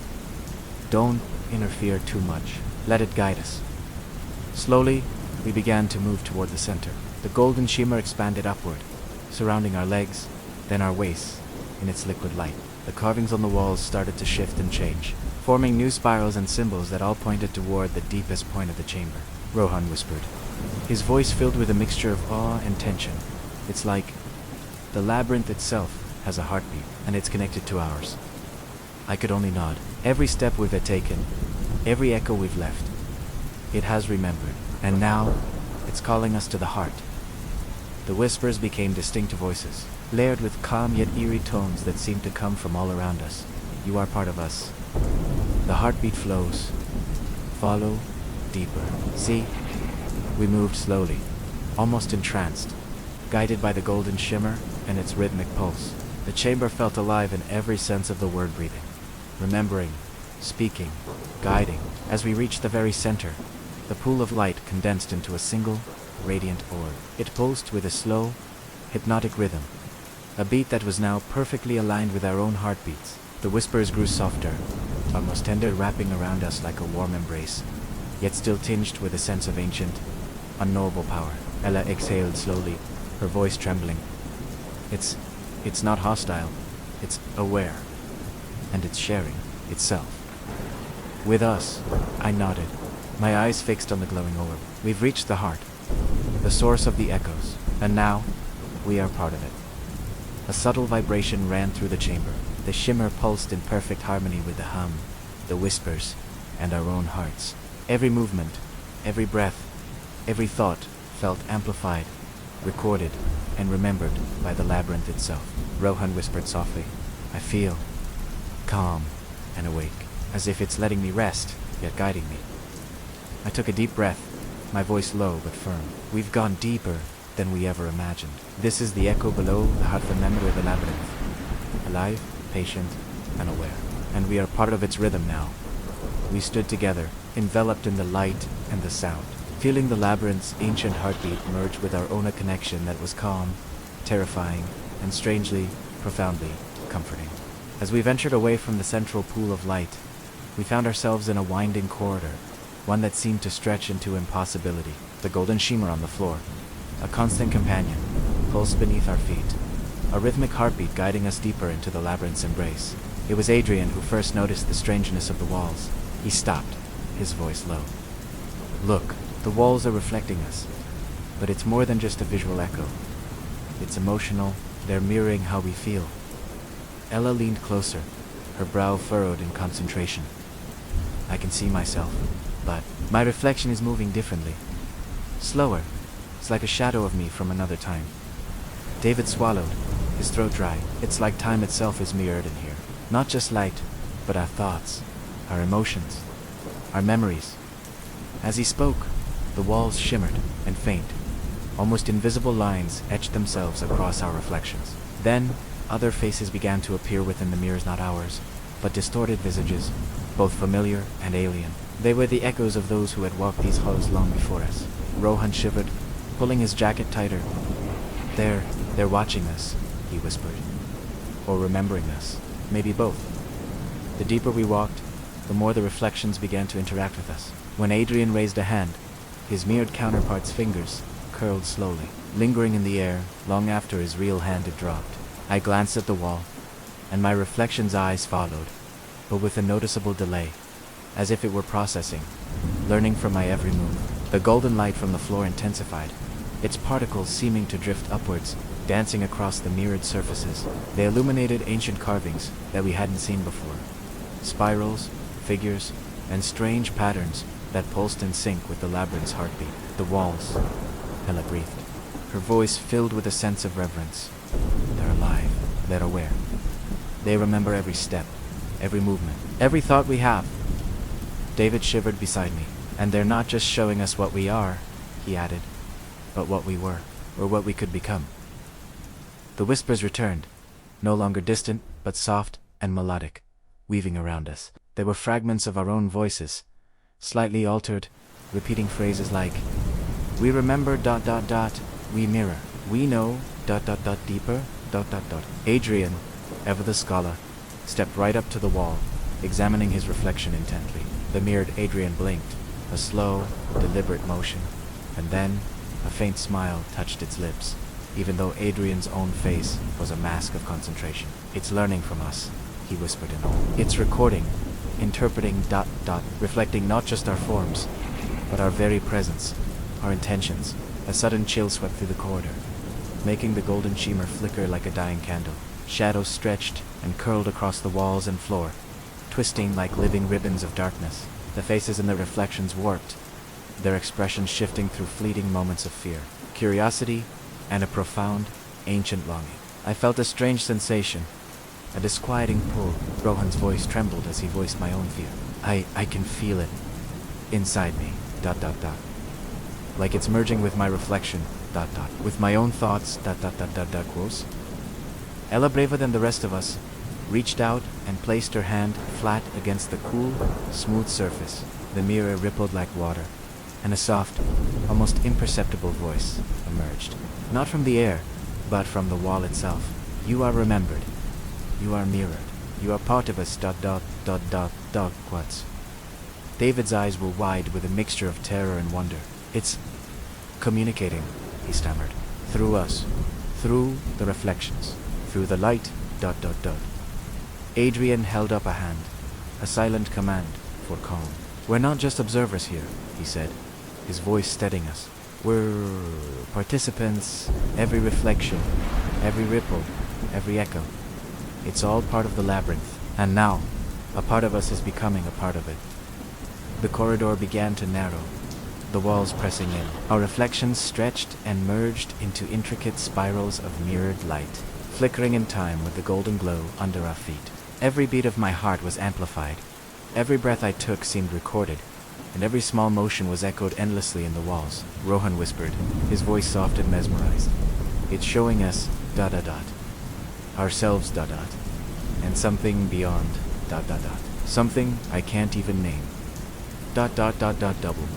interfere too much. Let it guide us. Slowly, we began to move toward the center. The golden shimmer expanded upward, surrounding our legs, then our waists, in its liquid light. The carvings on the walls started to shift and change, forming new spirals and symbols that all pointed toward the deepest point of the chamber. Rohan whispered, his voice filled with a mixture of awe and tension. It's like the labyrinth itself has a heartbeat, and it's connected to ours. I could only nod. Every step we've taken, every echo we've left, it has remembered, and now it's calling us to the heart. The whispers became distinct voices, layered with calm yet eerie tones that seemed to come from all around us. You are part of us. The heartbeat flows. Follow deeper. See? We moved slowly, almost entranced, guided by the golden shimmer and its rhythmic pulse. The chamber felt alive in every sense of the word, breathing, remembering, speaking, guiding. As we reached the very center, the pool of light condensed into a single, radiant orb. It pulsed with a slow, hypnotic rhythm, a beat that was now perfectly aligned with our own heartbeats. The whispers grew softer, almost tender, wrapping around us like a warm embrace, yet still tinged with a sense of ancient, unknowable power. Ella exhaled slowly, her voice trembling. It's not hostile, it's aware, and it's sharing itself with us. I nodded, my eyes fixed on the glowing orb. We've reached the heart, the source of the echoes, and now we are part of it. A subtle vibration ran through the chamber. The shimmer pulsed in perfect harmony with the hum, the whispers, and our own hearts. Every movement, every breath, every thought felt amplified, recorded, and remembered by the labyrinth itself. Rohan whispered softly, I feel calm and awake, as if it's letting me rest, yet guiding me. I took a deep breath, my voice low but firm. We've gone deeper than we ever imagined. This is the echo below the heart of memory of the labyrinth, alive, patient, and aware. And we are part of its rhythm now. We stood together, enveloped in the light and the sound, feeling the labyrinth's ancient heartbeat merge with our own, a connection that was calm, terrifying, and strangely, profoundly comforting. As we ventured away from the central pool of light, we found ourselves in a winding corridor, one that seemed to stretch into impossibility. The golden shimmer on the floor, a constant companion, pulsed beneath our feet, a rhythmic heartbeat guiding us deeper into the labyrinth's embrace. It was Adrian who first noticed the strangeness of the walls. He stopped, his voice low. Look, the walls are reflecting us, but it's more than just a visual echo. It's emotional, they're mirroring how we feel. Ella leaned closer, her brow furrowed in concentration. I can see myself, but my reflection is moving differently. Slower. It's like a shadow of me from another time. David swallowed, his throat dry. It's like time itself is mirrored in here. Not just light, but our thoughts, our emotions, our memories. As he spoke, the walls shimmered and faint. Almost invisible lines etched themselves across our reflections. Then, other faces began to appear within the mirrors, not ours, but distorted visages, both familiar and alien. They were the echoes of those who had walked these halls long before us. Rohan shivered, pulling his jacket tighter. They're watching us, he whispered. Or remembering us. Maybe both. The deeper we walked, the more the reflections began to interact with us. When Adrian raised a hand, his mirrored counterpart's fingers curled slowly, lingering in the air long after his real hand had dropped. I glanced at the wall, and my reflection's eyes followed, but with a noticeable delay, as if it were processing, learning from my every move. The golden light from the floor intensified, its particles seeming to drift upwards, dancing across the mirrored surfaces. They illuminated ancient carvings that we hadn't seen before. Spirals, figures, and strange patterns that pulsed in sync with the labyrinth's heartbeat. The walls, Hela breathed, her voice filled with a sense of reverence. They're alive. They're aware. They remember every step, every movement, every thought we have. David shivered beside me. And they're not just showing us what we are, he added, but what we were, or what we could become. The whispers returned, no longer distant, but soft and melodic, weaving around us. They were fragments of our own voices, slightly altered, repeating phrases like, "We remember ... we mirror, we know ... deeper ... Adrian, ever the scholar, stepped right up to the wall, examining his reflection intently. The mirrored Adrian blinked, a slow, deliberate motion, and then a faint smile touched its lips, even though Adrian's own face was a mask of concentration. "It's learning from us," he whispered in awe. "It's recording, interpreting ... reflecting not just our forms, but our very presence, our intentions." A sudden chill swept through the corridor, making the golden shimmer flicker like a dying candle. Shadows stretched and curled across the walls and floor, twisting like living ribbons of darkness. The faces in the reflections warped, their expressions shifting through fleeting moments of fear, curiosity, and a profound, ancient longing. I felt a strange sensation, a disquieting pull. Rohan's voice trembled as he voiced my own fear. I can feel it inside me, ... like it's merging with my reflection, ... with my own thoughts, ... quotes. Ella, braver than the rest of us, reached out and placed her hand flat against the cool, smooth surface. The mirror rippled like water, and a soft, almost imperceptible voice emerged. Not from the air, but from the wall itself. "You are remembered. You are mirrored. You are part of us ... quotes. David's eyes were wide with a mixture of terror and wonder. "It's communicating," he stammered. "Through us. Through the reflections. Through the light ... Adrian held up a hand, a silent command for calm. "We're not just observers here," he said, his voice steadying us. "We're participants, every reflection, every ripple, every echo. It's all part of the labyrinth, and now, a part of us is becoming a part of it." The corridor began to narrow, the walls pressing in. Our reflections stretched and merged into intricate spirals of mirrored light, flickering in time with the golden glow under our feet. Every beat of my heart was amplified. Every breath I took seemed recorded, and every small motion was echoed endlessly in the walls. Rohan whispered, his voice soft and mesmerized. "It's showing us ... ourselves ... and something beyond ... something I can't even name ... double."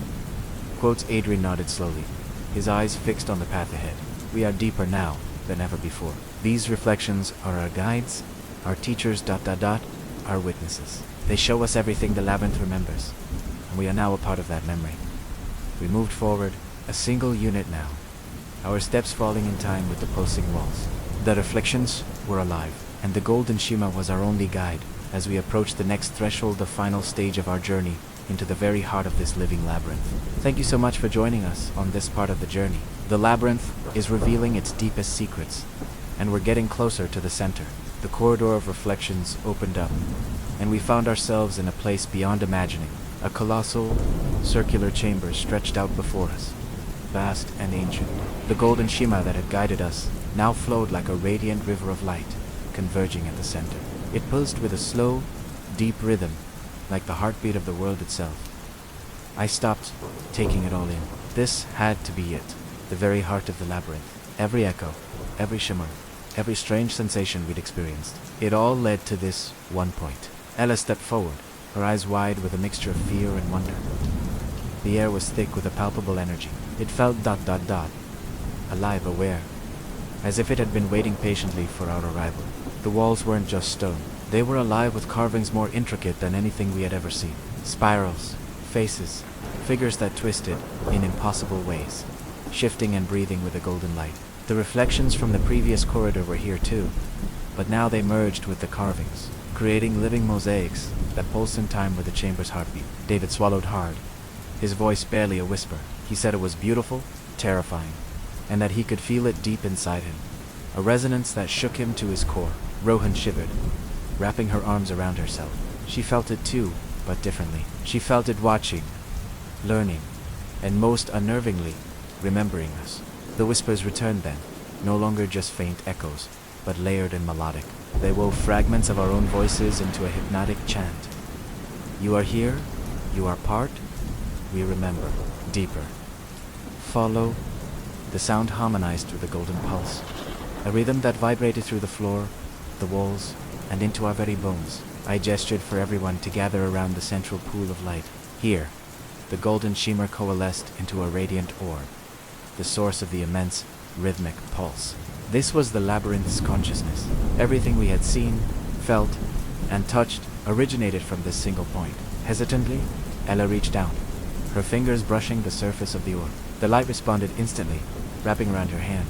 Quotes. Adrian nodded slowly, his eyes fixed on the path ahead. "We are deeper now than ever before. These reflections are our guides, our teachers ... our witnesses. They show us everything the labyrinth remembers, and we are now a part of that memory." We moved forward, a single unit now, our steps falling in time with the pulsing walls. The reflections were alive, and the golden shimmer was our only guide as we approached the next threshold, the final stage of our journey into the very heart of this living labyrinth. Thank you so much for joining us on this part of the journey. The labyrinth is revealing its deepest secrets, and we're getting closer to the center. The corridor of reflections opened up, and we found ourselves in a place beyond imagining. A colossal, circular chamber stretched out before us, vast and ancient. The golden shimmer that had guided us now flowed like a radiant river of light, converging at the center. It pulsed with a slow, deep rhythm, like the heartbeat of the world itself. I stopped, taking it all in. This had to be it, the very heart of the labyrinth. Every echo, every shimmer, every strange sensation we'd experienced. It all led to this one point. Ella stepped forward, her eyes wide with a mixture of fear and wonder. The air was thick with a palpable energy. It felt ... alive, aware, as if it had been waiting patiently for our arrival. The walls weren't just stone. They were alive with carvings more intricate than anything we had ever seen. Spirals, faces, figures that twisted in impossible ways, shifting and breathing with a golden light. The reflections from the previous corridor were here too, but now they merged with the carvings, creating living mosaics that pulsed in time with the chamber's heartbeat. David swallowed hard, his voice barely a whisper. He said it was beautiful, terrifying, and that he could feel it deep inside him, a resonance that shook him to his core. Rohan shivered, wrapping her arms around herself. She felt it too, but differently. She felt it watching, learning, and most unnervingly, remembering us. The whispers returned then, no longer just faint echoes, but layered and melodic. They wove fragments of our own voices into a hypnotic chant. You are here, you are part, we remember. Deeper. Follow. The sound harmonized through the golden pulse, a rhythm that vibrated through the floor, the walls, and into our very bones. I gestured for everyone to gather around the central pool of light. Here, the golden shimmer coalesced into a radiant orb, the source of the immense, rhythmic pulse. This was the labyrinth's consciousness. Everything we had seen, felt, and touched originated from this single point. Hesitantly, Ella reached down, her fingers brushing the surface of the orb. The light responded instantly, wrapping around her hand,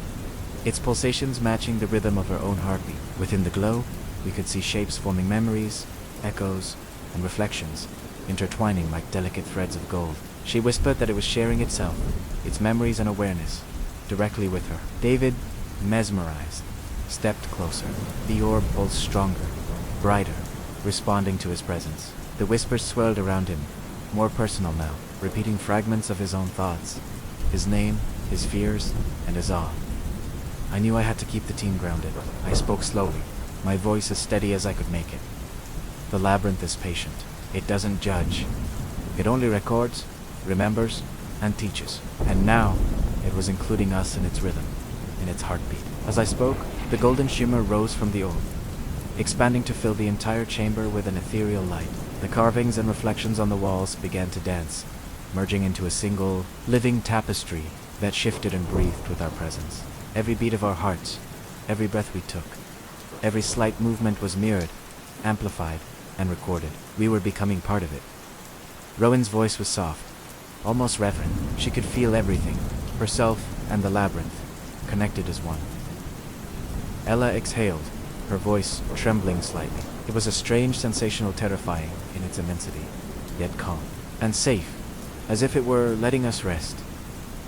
its pulsations matching the rhythm of her own heartbeat. Within the glow, we could see shapes forming memories, echoes, and reflections, intertwining like delicate threads of gold. She whispered that it was sharing itself, its memories and awareness, directly with her. David, mesmerized, stepped closer. The orb pulsed stronger, brighter, responding to his presence. The whispers swirled around him, more personal now, repeating fragments of his own thoughts, his name, his fears, and his awe. I knew I had to keep the team grounded. I spoke slowly, my voice as steady as I could make it. The labyrinth is patient. It doesn't judge. It only records, remembers, and teaches. And now, it was including us in its rhythm, in its heartbeat. As I spoke, the golden shimmer rose from the orb, expanding to fill the entire chamber with an ethereal light. The carvings and reflections on the walls began to dance, merging into a single, living tapestry that shifted and breathed with our presence. Every beat of our hearts, every breath we took, every slight movement was mirrored, amplified, and recorded. We were becoming part of it. Rowan's voice was soft, almost reverent. She could feel everything, herself and the labyrinth, connected as one. Ella exhaled, her voice trembling slightly. It was a strange, sensational, terrifying in its immensity, yet calm and safe, as if it were letting us rest,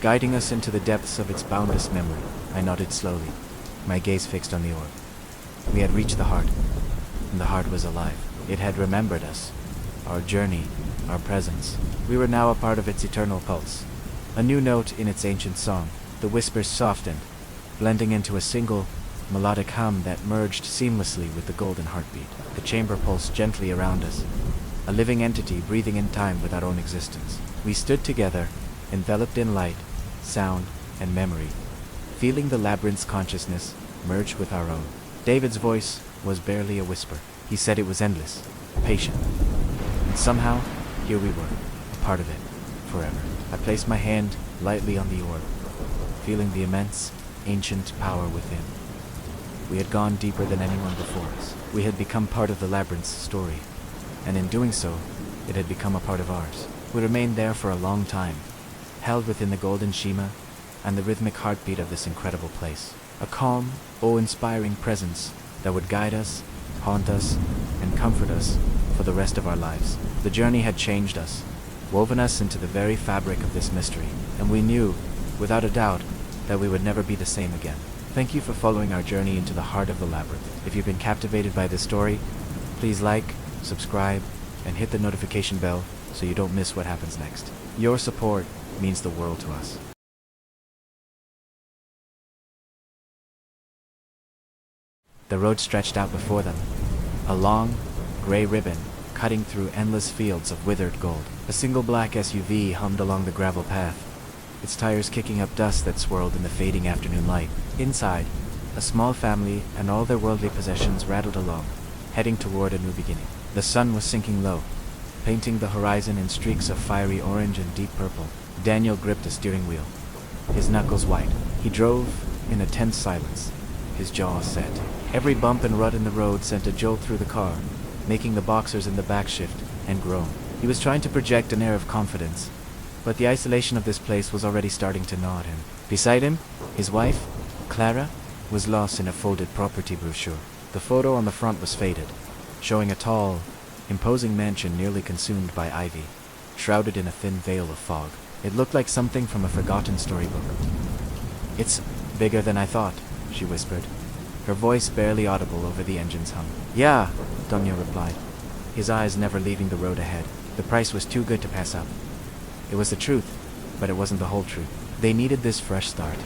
guiding us into the depths of its boundless memory. I nodded slowly, my gaze fixed on the orb. We had reached the heart, and the heart was alive. It had remembered us, our journey, our presence. We were now a part of its eternal pulse, a new note in its ancient song. The whispers softened, blending into a single, melodic hum that merged seamlessly with the golden heartbeat. The chamber pulsed gently around us, a living entity breathing in time with our own existence. We stood together, enveloped in light, sound, and memory, feeling the labyrinth's consciousness merge with our own. David's voice was barely a whisper. He said it was endless, patient, and somehow, here we were, a part of it, forever. I placed my hand lightly on the orb, feeling the immense, ancient power within. We had gone deeper than anyone before us. We had become part of the labyrinth's story, and in doing so, it had become a part of ours. We remained there for a long time, held within the golden shima and the rhythmic heartbeat of this incredible place. A calm, awe-inspiring presence that would guide us, haunt us, and comfort us for the rest of our lives. The journey had changed us, woven us into the very fabric of this mystery, and we knew, without a doubt, that we would never be the same again. Thank you for following our journey into the heart of the labyrinth. If you've been captivated by this story, please like, subscribe, and hit the notification bell so you don't miss what happens next. Your support means the world to us. The road stretched out before them, a long, gray ribbon cutting through endless fields of withered gold. A single black SUV hummed along the gravel path, its tires kicking up dust that swirled in the fading afternoon light. Inside, a small family and all their worldly possessions rattled along, heading toward a new beginning. The sun was sinking low, painting the horizon in streaks of fiery orange and deep purple. Daniel gripped the steering wheel, his knuckles white. He drove in a tense silence, his jaw set. Every bump and rut in the road sent a jolt through the car, making the boxers in the back shift and groan. He was trying to project an air of confidence, but the isolation of this place was already starting to gnaw at him. Beside him, his wife, Clara, was lost in a folded property brochure. The photo on the front was faded, showing a tall, imposing mansion nearly consumed by ivy, shrouded in a thin veil of fog. It looked like something from a forgotten storybook. "It's bigger than I thought," she whispered, her voice barely audible over the engine's hum. "Yeah," Daniel replied, his eyes never leaving the road ahead. The price was too good to pass up. It was the truth, but it wasn't the whole truth. They needed this fresh start,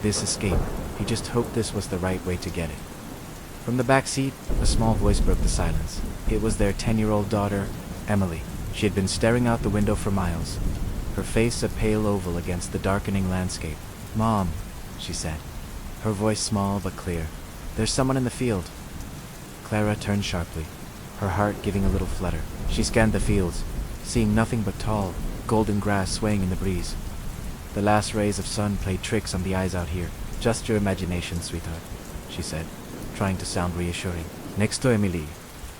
this escape. He just hoped this was the right way to get it. From the back seat, a small voice broke the silence. It was their 10-year-old daughter, Emily. She had been staring out the window for miles, her face a pale oval against the darkening landscape. "Mom," she said, her voice small but clear. "There's someone in the field." Clara turned sharply, her heart giving a little flutter. She scanned the fields, seeing nothing but tall, golden grass swaying in the breeze. The last rays of sun played tricks on the eyes out here. "Just your imagination, sweetheart," she said, trying to sound reassuring. Next to Emily,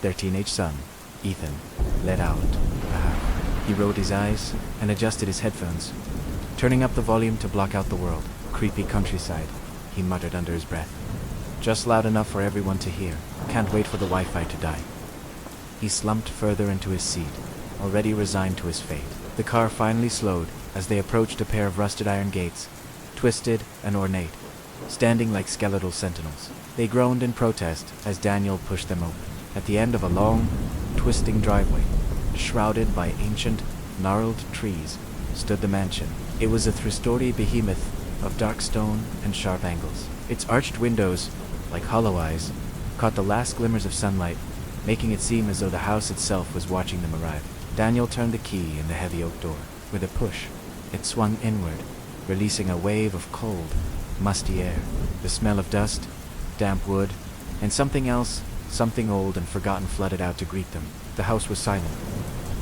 their teenage son, Ethan, let out a howl. He rolled his eyes and adjusted his headphones, turning up the volume to block out the world. "Creepy countryside," he muttered under his breath. "Just loud enough for everyone to hear. Can't wait for the Wi-Fi to die." He slumped further into his seat, already resigned to his fate. The car finally slowed as they approached a pair of rusted iron gates, twisted and ornate, standing like skeletal sentinels. They groaned in protest as Daniel pushed them open. At the end of a long, twisting driveway, shrouded by ancient, gnarled trees, stood the mansion. It was a three-story behemoth of dark stone and sharp angles. Its arched windows, like hollow eyes, caught the last glimmers of sunlight, making it seem as though the house itself was watching them arrive. Daniel turned the key in the heavy oak door. With a push, it swung inward, releasing a wave of cold, musty air. The smell of dust, damp wood, and something else, something old and forgotten, flooded out to greet them. The house was silent,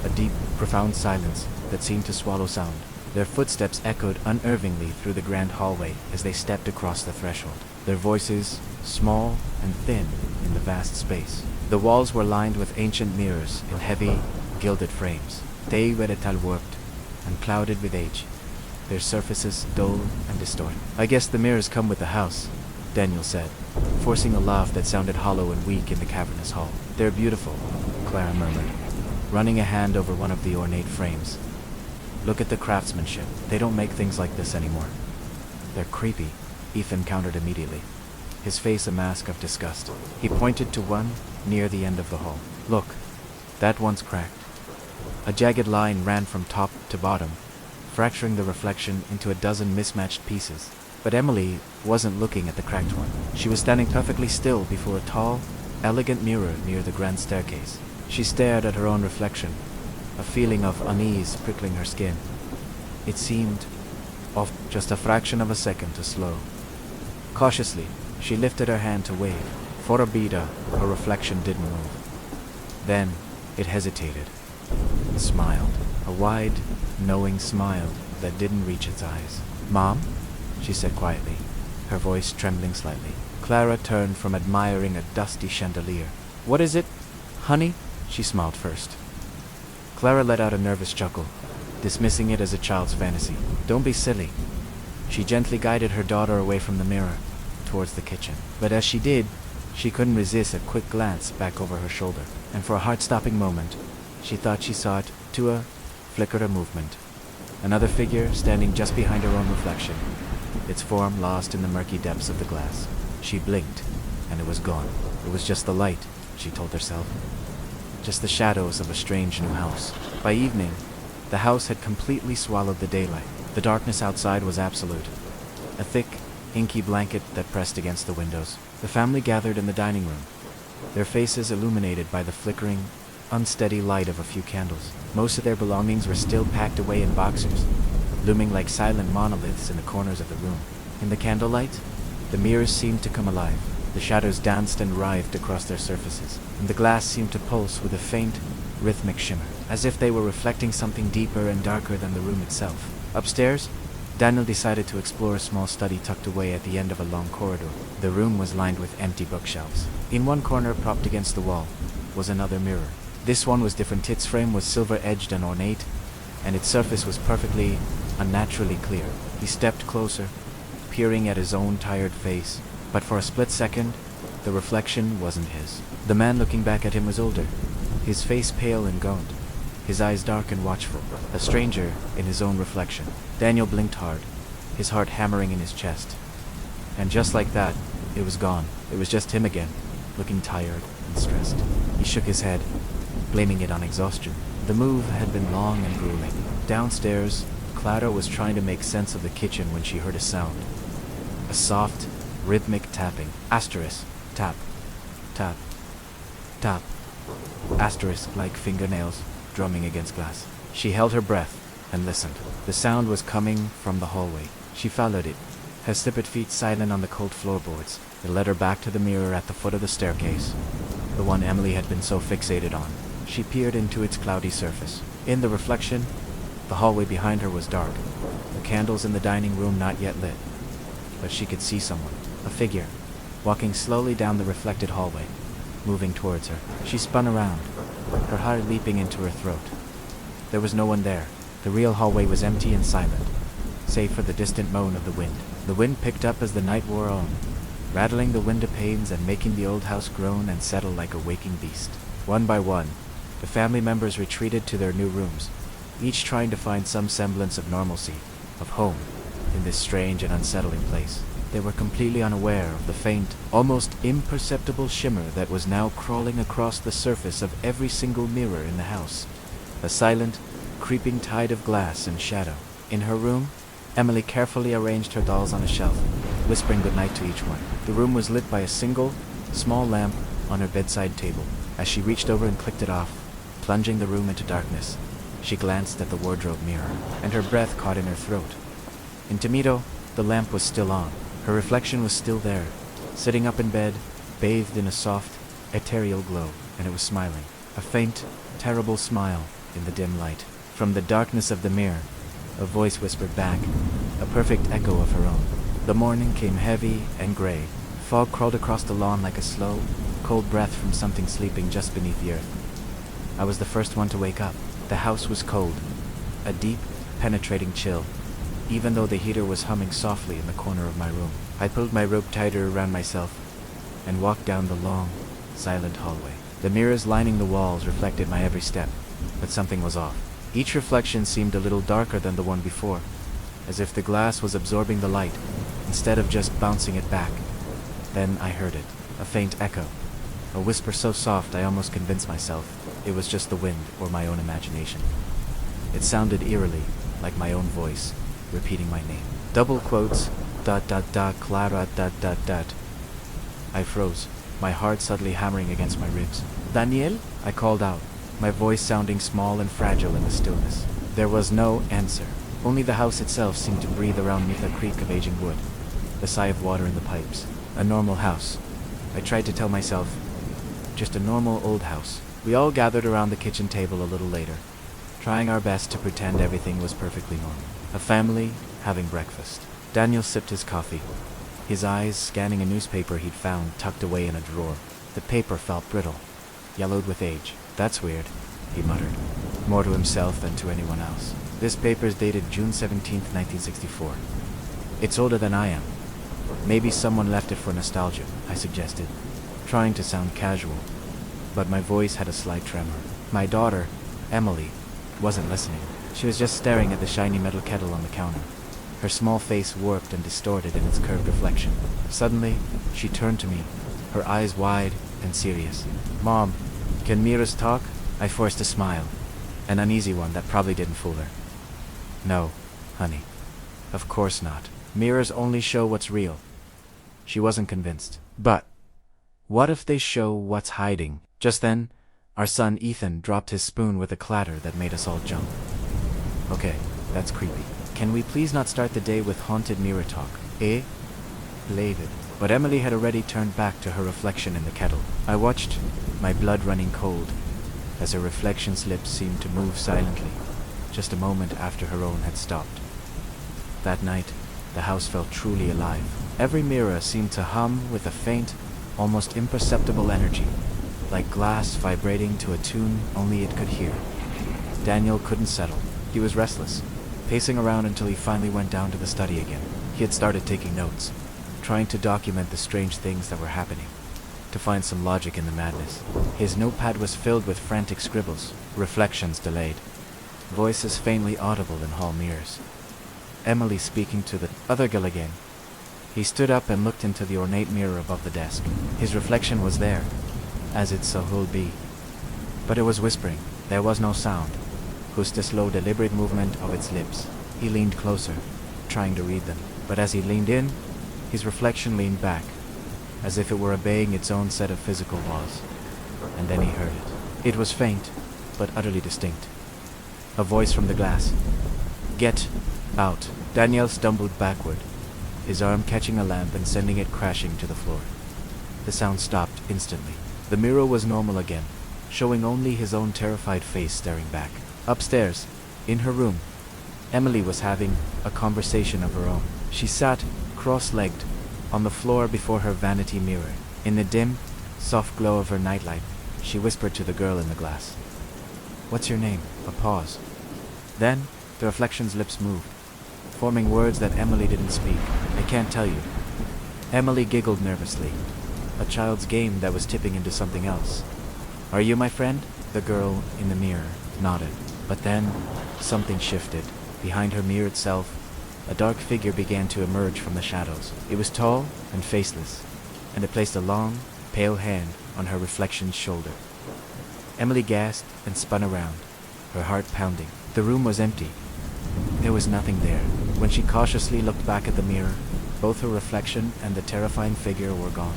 a deep, profound silence that seemed to swallow sound. Their footsteps echoed unervingly through the grand hallway as they stepped across the threshold, their voices small and thin in the vast space. The walls were lined with ancient mirrors in heavy, gilded frames. They were metal warped and clouded with age, their surfaces dull and distorted. "I guess the mirrors come with the house," Daniel said, forcing a laugh that sounded hollow and weak in the cavernous hall. "They're beautiful," Clara murmured, running a hand over one of the ornate frames. "Look at the craftsmanship. They don't make things like this anymore." "They're creepy," Ethan countered immediately, his face a mask of disgust. He pointed to one near the end of the hall. "Look, that one's cracked." A jagged line ran from top to bottom, fracturing the reflection into a dozen mismatched pieces. But Emily wasn't looking at the cracked one. She was standing perfectly still before a tall, elegant mirror near the grand staircase. She stared at her own reflection, a feeling of unease prickling her skin. It seemed off just a fraction of a second too slow. Cautiously, she lifted her hand to wave. For a beater, her reflection didn't move. Then it hesitated, smiled, a wide, knowing smile that didn't reach its eyes. "Mom?" she said quietly, her voice trembling slightly. Clara turned from admiring a dusty chandelier. "What is it, honey?" She smiled first. Clara let out a nervous chuckle, dismissing it as a child's fantasy. "Don't be silly." She gently guided her daughter away from the mirror, towards the kitchen. But as she did, she couldn't resist a quick glance back over her shoulder, and for a heart-stopping moment, she thought she saw it, to a flickered a movement. Another figure standing just behind her own reflection, its form lost in the murky depths of the glass. She blinked, and it was gone. It was just the light, she told herself. Just the shadows of a strange new house. By evening, the house had completely swallowed the daylight. The darkness outside was absolute, a thick, inky blanket that pressed against the windows. The family gathered in the dining room, their faces illuminated by the flickering, unsteady light of a few candles. Most of their belongings were still packed away in boxers, looming like silent monoliths in the corners of the room. In the candlelight, the mirrors seemed to come alive. The shadows danced and writhed across their surfaces, and the glass seemed to pulse with a faint, rhythmic shimmer, as if they were reflecting something deeper and darker than the room itself. Upstairs, Daniel decided to explore a small study tucked away at the end of a long corridor. The room was lined with empty bookshelves. In one corner, propped against the wall, was another mirror. This one was different. Its frame was silver-edged and ornate, and its surface was perfectly, unnaturally clear. He stepped closer, peering at his own tired face, but for a split second, the reflection wasn't his. The man looking back at him was older, his face pale and gaunt, his eyes dark and watchful, a stranger in his own reflection. Daniel blinked hard, his heart hammering in his chest. And just like that, it was gone. It was just him again, looking tired and stressed. He shook his head, blaming it on exhaustion. The move had been long and grueling. Downstairs, Clara was trying to make sense of the kitchen when she heard a sound. A soft, rhythmic tapping. Asterisk. Tap. Tap. Tap. Asterisk like fingernails drumming against glass. She held her breath and listened. The sound was coming from the hallway. She followed it, her slippered feet silent on the cold floorboards. It led her back to the mirror at the foot of the staircase, the one Emily had been so fixated on. She peered into its cloudy surface. In the reflection, the hallway behind her was dark, the candles in the dining room not yet lit. But she could see someone, a figure, walking slowly down the reflected hallway, moving towards her. She spun around, her heart leaping into her throat. There was no one there. The real hallway was empty and silent, save for the distant moan of the wind. The wind picked up as the night wore on, rattling the window panes and making the old house groan and settle like a waking beast. One by one, the family members retreated to their new rooms, each trying to find some semblance of normalcy, of home, in this strange and unsettling place. They were completely unaware of the faint, almost imperceptible shimmer that was now crawling across the surface of every single mirror in the house. A silent, creeping tide of glass and shadow. In her room, Emily carefully arranged her dolls on a shelf, whispering goodnight to each one. The room was lit by a single, small lamp on her bedside table. As she reached over and clicked it off, plunging the room into darkness, she glanced at the wardrobe mirror, and her breath caught in her throat. In Tomato, the lamp was still on. Her reflection was still there, sitting up in bed, bathed in a soft, ethereal glow, and it was smiling. A faint, terrible smile in the dim light. From the darkness of the mirror, a voice whispered back, a perfect echo of her own. The morning came heavy and gray. Fog crawled across the lawn like a slow, cold breath from something sleeping just beneath the earth. I was the first one to wake up. The house was cold, a deep, penetrating chill, even though the heater was humming softly in the corner of my room. I pulled my robe tighter around myself and walked down the long, silent hallway. The mirrors lining the walls reflected my every step, but something was off. Each reflection seemed a little darker than the one before, as if the glass was absorbing the light instead of just bouncing it back. Then I heard it, a faint echo, a whisper so soft I almost convinced myself it was just the wind or my own imagination. It sounded eerily like my own voice, repeating my name. Double quotes, ... Clara ... I froze, my heart suddenly hammering against my ribs. Daniel? I called out, my voice sounding small and fragile in the stillness. There was no answer. Only the house itself seemed to breathe around me, the creak of aging wood, the sigh of water in the pipes. A normal house. I tried to tell myself, just a normal old house. We all gathered around the kitchen table a little later, trying our best to pretend everything was perfectly normal. A family having breakfast. Daniel sipped his coffee, his eyes scanning a newspaper he'd found tucked away in a drawer. The paper felt brittle, yellowed with age. That's weird, he muttered, more to himself than to anyone else. This paper's dated June 17th, 1964. It's older than I am. Maybe someone left it for nostalgia, I suggested, trying to sound casual, but my voice had a slight tremor. My daughter, Emily, wasn't listening. She was just staring at the shiny metal kettle on the counter, her small face warped and distorted in its curved reflection. Suddenly, she turned to me, her eyes wide and serious. Mom, can mirrors talk? I forced a smile, an uneasy one that probably didn't fool her. No, honey. Of course not. Mirrors only show what's real. She wasn't convinced. But what if they show what's hiding? Just then, Our son Ethan dropped his spoon with a clatter that made us all jump. Okay, that's creepy. Can we please not start the day with haunted mirror talk? Eh? David. But Emily had already turned back to her reflection in the kettle. I watched, my blood running cold, as her reflection's lips seemed to move silently, just a moment after her own had stopped. That night, the house felt truly alive. Every mirror seemed to hum with a faint, almost imperceptible energy, like glass vibrating to a tune only it could hear. Daniel couldn't settle. He was restless, pacing around until he finally went down to the study again. He had started taking notes, trying to document the strange things that were happening, to find some logic in the madness. His notepad was filled with frantic scribbles, reflections delayed, voices faintly audible in hall mirrors. Emily speaking to the other girl again. He stood up and looked into the ornate mirror above the desk. His reflection was there, as it so will be. But it was whispering. There was no sound, just the slow, deliberate movement of its lips. He leaned closer, trying to read them. But as he leaned in, his reflection leaned back, as if it were obeying its own set of physical laws. And then he heard it. It was faint, but utterly distinct. A voice from the glass. Get out. Daniel stumbled backward, his arm catching a lamp and sending it crashing to the floor. The sound stopped instantly. The mirror was normal again, showing only his own terrified face staring back. Upstairs, in her room, Emily was having a conversation of her own. She sat, cross-legged, on the floor before her vanity mirror. In the dim, soft glow of her nightlight, she whispered to the girl in the glass. What's your name? A pause. Then, the reflection's lips moved, forming words that Emily didn't speak. I can't tell you. Emily giggled nervously, a child's game that was tipping into something else. Are you my friend? The girl in the mirror nodded. But then, something shifted. Behind her mirror itself, a dark figure began to emerge from the shadows. It was tall and faceless, and it placed a long, pale hand on her reflection's shoulder. Emily gasped and spun around, her heart pounding. The room was empty. There was nothing there. When she cautiously looked back at the mirror, both her reflection and the terrifying figure were gone.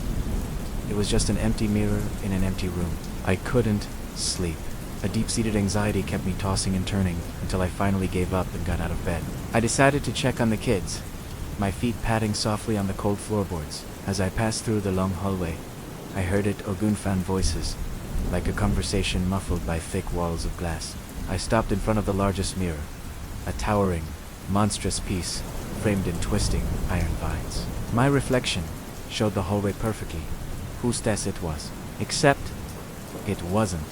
It was just an empty mirror in an empty room. I couldn't sleep. A deep-seated anxiety kept me tossing and turning until I finally gave up and got out of bed. I decided to check on the kids, my feet padding softly on the cold floorboards. As I passed through the long hallway, I heard it Ogunfan voices, like a conversation muffled by thick walls of glass. I stopped in front of the largest mirror, a towering, monstrous piece framed in twisting iron vines. My reflection showed the hallway perfectly, whose as it was, except it wasn't.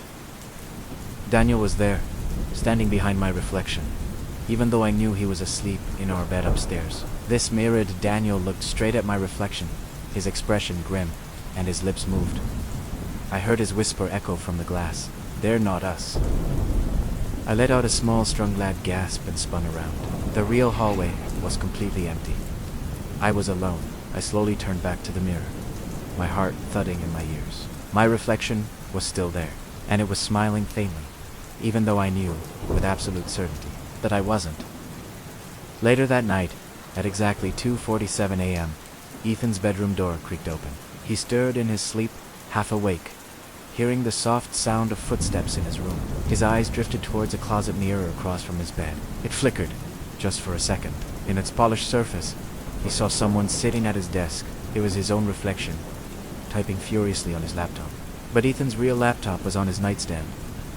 Daniel was there, standing behind my reflection, even though I knew he was asleep in our bed upstairs. This mirrored Daniel looked straight at my reflection, his expression grim, and his lips moved. I heard his whisper echo from the glass. They're not us. I let out a small, strung-glad gasp and spun around. The real hallway was completely empty. I was alone. I slowly turned back to the mirror, my heart thudding in my ears. My reflection was still there, and it was smiling faintly, even though I knew, with absolute certainty, that I wasn't. Later that night, at exactly 2:47 a.m., Ethan's bedroom door creaked open. He stirred in his sleep, half awake, hearing the soft sound of footsteps in his room. His eyes drifted towards a closet mirror across from his bed. It flickered, just for a second. In its polished surface, he saw someone sitting at his desk. It was his own reflection, typing furiously on his laptop. But Ethan's real laptop was on his nightstand,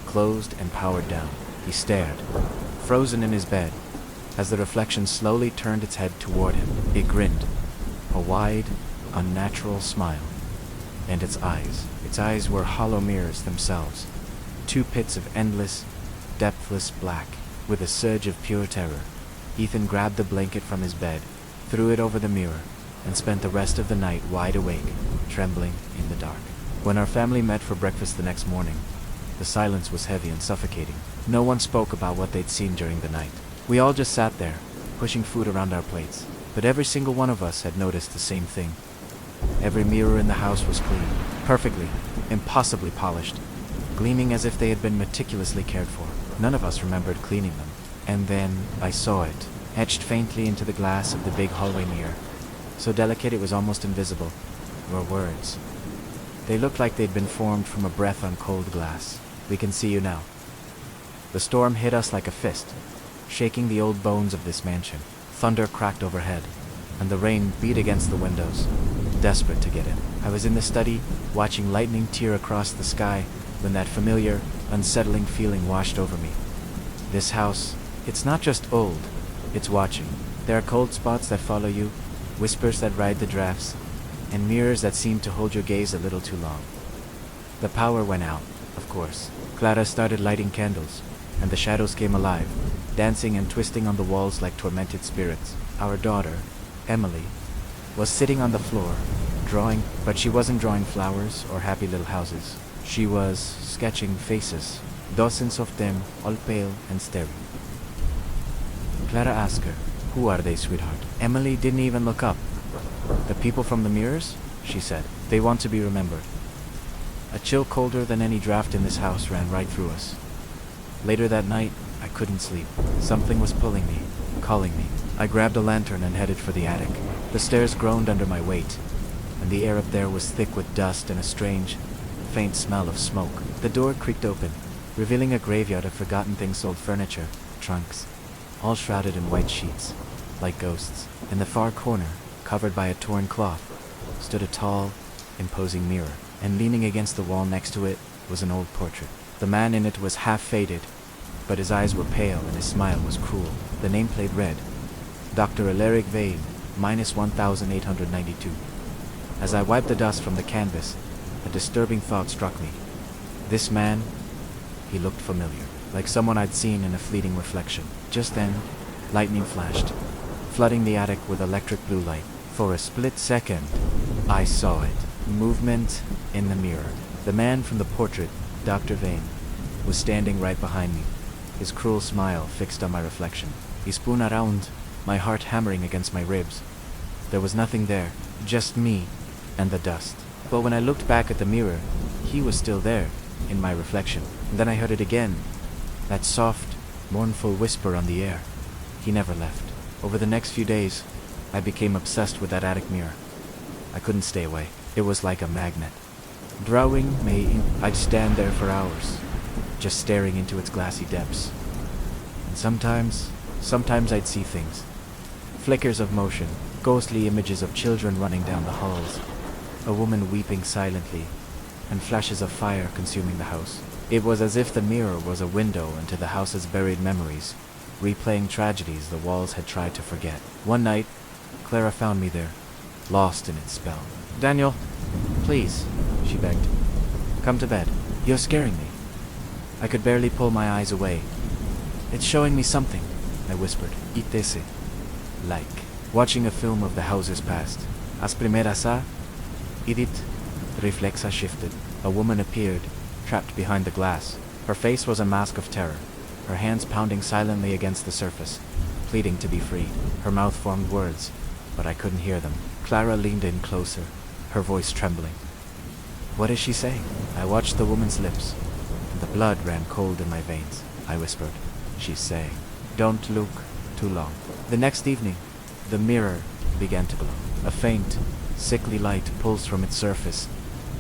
closed and powered down. He stared, frozen in his bed, as the reflection slowly turned its head toward him. It grinned, a wide, unnatural smile. And its eyes were hollow mirrors themselves, two pits of endless, depthless black. With a surge of pure terror, Ethan grabbed the blanket from his bed, threw it over the mirror, and spent the rest of the night wide awake, trembling in the dark. When our family met for breakfast the next morning, the silence was heavy and suffocating. No one spoke about what they'd seen during the night. We all just sat there, pushing food around our plates. But every single one of us had noticed the same thing. Every mirror in the house was clean, perfectly, impossibly polished, gleaming as if they had been meticulously cared for. None of us remembered cleaning them. And then I saw it, etched faintly into the glass of the big hallway mirror. So delicate it was almost invisible, were words. They looked like they'd been formed from a breath on cold glass. We can see you now. The storm hit us like a fist, shaking the old bones of this mansion. Thunder cracked overhead, and the rain beat against the windows, desperate to get in. I was in the study, watching lightning tear across the sky, when that familiar, unsettling feeling washed over me. This house, it's not just old, it's watching. There are cold spots that follow you, whispers that ride the drafts, and mirrors that seem to hold your gaze a little too long. The power went out, of course. Clara started lighting candles, and the shadows came alive, dancing and twisting on the walls like tormented spirits. Our daughter, Emily, was sitting on the floor, drawing, but she wasn't drawing flowers or happy little houses. She was sketching faces, dozens of them, all pale and staring. Clara asked her, "Who are they, sweetheart?" Emily didn't even look up. "The people from the mirrors," she said. "They want to be remembered." A chill colder than any draft in this house ran right through us. Later that night, I couldn't sleep. Something was pulling me, calling me. I grabbed a lantern and headed for the attic. The stairs groaned under my weight, and the air up there was thick with dust and a strange, faint smell of smoke. The door creaked open, revealing a graveyard of forgotten things, old furniture, trunks, all shrouded in white sheets, like ghosts. In the far corner, covered by a torn cloth, stood a tall, imposing mirror, and leaning against the wall next to it was an old portrait. The man in it was half faded, but his eyes were pale and his smile was cruel. The nameplate read, Dr. Alaric Vane, -1892. As I wiped the dust from the canvas, a disturbing thought struck me. This man, he looked familiar, like someone I'd seen in a fleeting reflection. Just then, lightning flashed, flooding the attic with electric blue light. For a split second, I saw it. Movement in the mirror. The man from the portrait, Dr. Vane, was standing right behind me, his cruel smile fixed on my reflection. He spun around, my heart hammering against my ribs. There was nothing there, just me and the dust. But when I looked back at the mirror, he was still there, in my reflection. And then I heard it again, that soft, mournful whisper on the air. He never left. Over the next few days, I became obsessed with that attic mirror. I couldn't stay away. It was like a magnet. Drawing I'd stand there for hours, just staring into its glassy depths. And sometimes I'd see things. Flickers of motion, ghostly images of children running down the halls, a woman weeping silently, and flashes of fire consuming the house. It was as if the mirror was a window into the house's buried memories, replaying tragedies the walls had tried to forget. One night, Clara found me there, lost in its spell. "Daniel, please," she begged. "Come to bed. You're scaring me." I could barely pull my eyes away. "It's showing me something," I whispered. "Itese." Like watching a film of the house's past. As primeras a, idit, reflexa shifted. A woman appeared, trapped behind the glass. Her face was a mask of terror, her hands pounding silently against the surface, pleading to be freed. Her mouth formed words, but I couldn't hear them. Clara leaned in closer, her voice trembling. "What is she saying?" I watched the woman's lips, and the blood ran cold in my veins. I whispered, "She's saying, don't look too long." The next evening, the mirror began to glow. A faint, sickly light pulsed from its surface,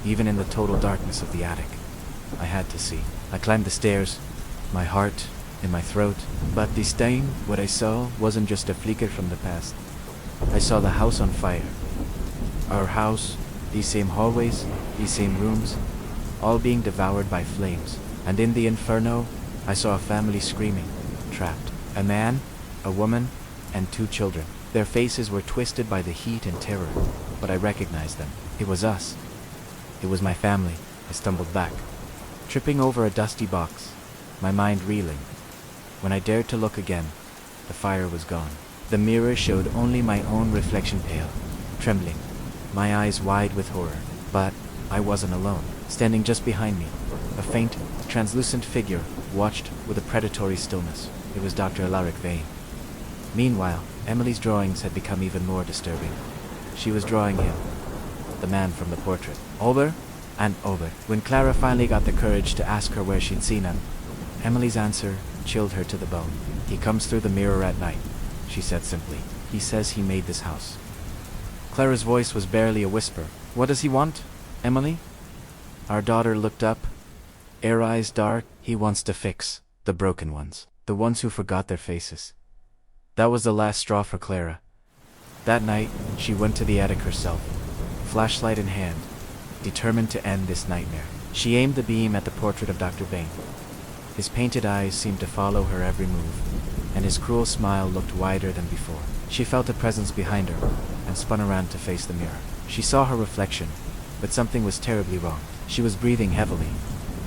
even in the total darkness of the attic. I had to see. I climbed the stairs, my heart in my throat. But this time, what I saw wasn't just a flicker from the past. I saw the house on fire. Our house, these same hallways, these same rooms, all being devoured by flames. And in the inferno, I saw a family screaming, trapped. A man, a woman, and 2 children. Their faces were twisted by the heat and terror, but I recognized them. It was us. It was my family. I stumbled back, tripping over a dusty box, my mind reeling. When I dared to look again, the fire was gone. The mirror showed only my own reflection, pale, trembling, my eyes wide with horror. But I wasn't alone. Standing just behind me, a faint, translucent figure watched with a predatory stillness. It was Dr. Alaric Vane. Meanwhile, Emily's drawings had become even more disturbing. She was drawing him, the man from the portrait, over and over. When Clara finally got the courage to ask her where she'd seen him, Emily's answer chilled her to the bone. "He comes through the mirror at night," she said simply. "He says he made this house." Clara's voice was barely a whisper. "What does he want, Emily?" Our daughter looked up, Air eyes dark, he wants to fix the broken ones, the ones who forgot their faces. That was the last straw for Clara. That night, she went to the attic herself, flashlight in hand, determined to end this nightmare. She aimed the beam at the portrait of Dr. Vane. His painted eyes seemed to follow her every move, and his cruel smile looked wider than before. She felt a presence behind her, and spun around to face the mirror. She saw her reflection, but something was terribly wrong. She was breathing heavily,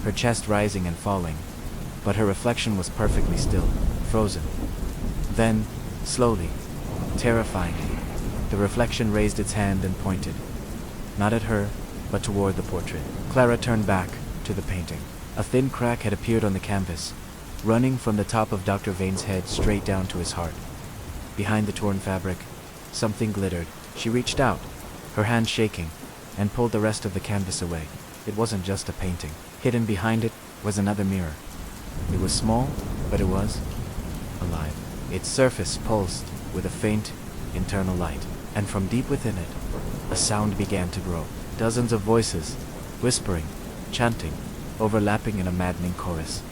her chest rising and falling, but her reflection was perfectly still, frozen. Then, slowly, terrifyingly, the reflection raised its hand and pointed, not at her, but toward the portrait. Clara turned back to the painting. A thin crack had appeared on the canvas, running from the top of Dr. Vane's head straight down to his heart. Behind the torn fabric, something glittered. She reached out, her hand shaking, and pulled the rest of the canvas away. It wasn't just a painting. Hidden behind it was another mirror. It was small, but it was alive. Its surface pulsed with a faint, internal light, and from deep within it, a sound began to grow. Dozens of voices, whispering, chanting, overlapping in a maddening chorus.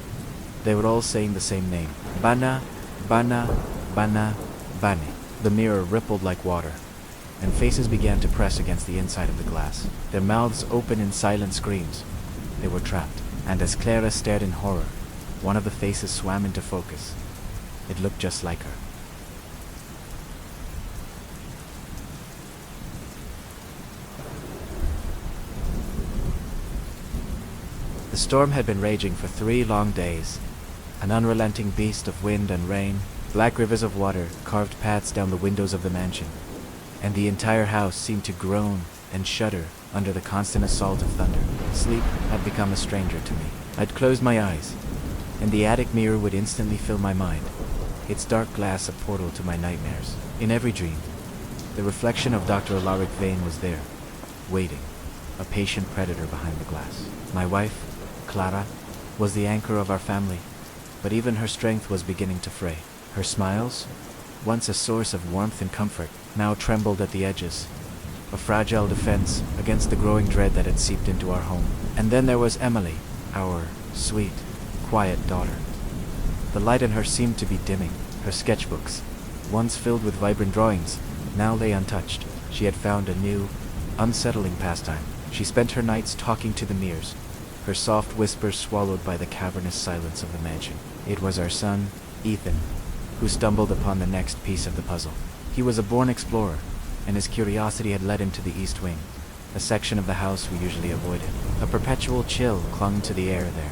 They were all saying the same name. Bana, Bana, Bana, Bani. The mirror rippled like water, and faces began to press against the inside of the glass, their mouths open in silent screams. They were trapped, and as Clara stared in horror, one of the faces swam into focus. It looked just like her. The storm had been raging for 3 long days, an unrelenting beast of wind and rain. Black rivers of water carved paths down the windows of the mansion, and the entire house seemed to groan and shudder under the constant assault of thunder. Sleep had become a stranger to me. I'd close my eyes, and the attic mirror would instantly fill my mind, its dark glass a portal to my nightmares. In every dream, the reflection of Dr. Alaric Vane was there, waiting, a patient predator behind the glass. My wife, Clara, was the anchor of our family, but even her strength was beginning to fray. Her smiles, once a source of warmth and comfort, now trembled at the edges, a fragile defense against the growing dread that had seeped into our home. And then there was Emily, our sweet, quiet daughter. The light in her seemed to be dimming. Her sketchbooks, once filled with vibrant drawings, now lay untouched. She had found a new, unsettling pastime. She spent her nights talking to the mirrors, her soft whispers swallowed by the cavernous silence of the mansion. It was our son, Ethan, who stumbled upon the next piece of the puzzle. He was a born explorer, and his curiosity had led him to the East Wing, a section of the house we usually avoided. A perpetual chill clung to the air there,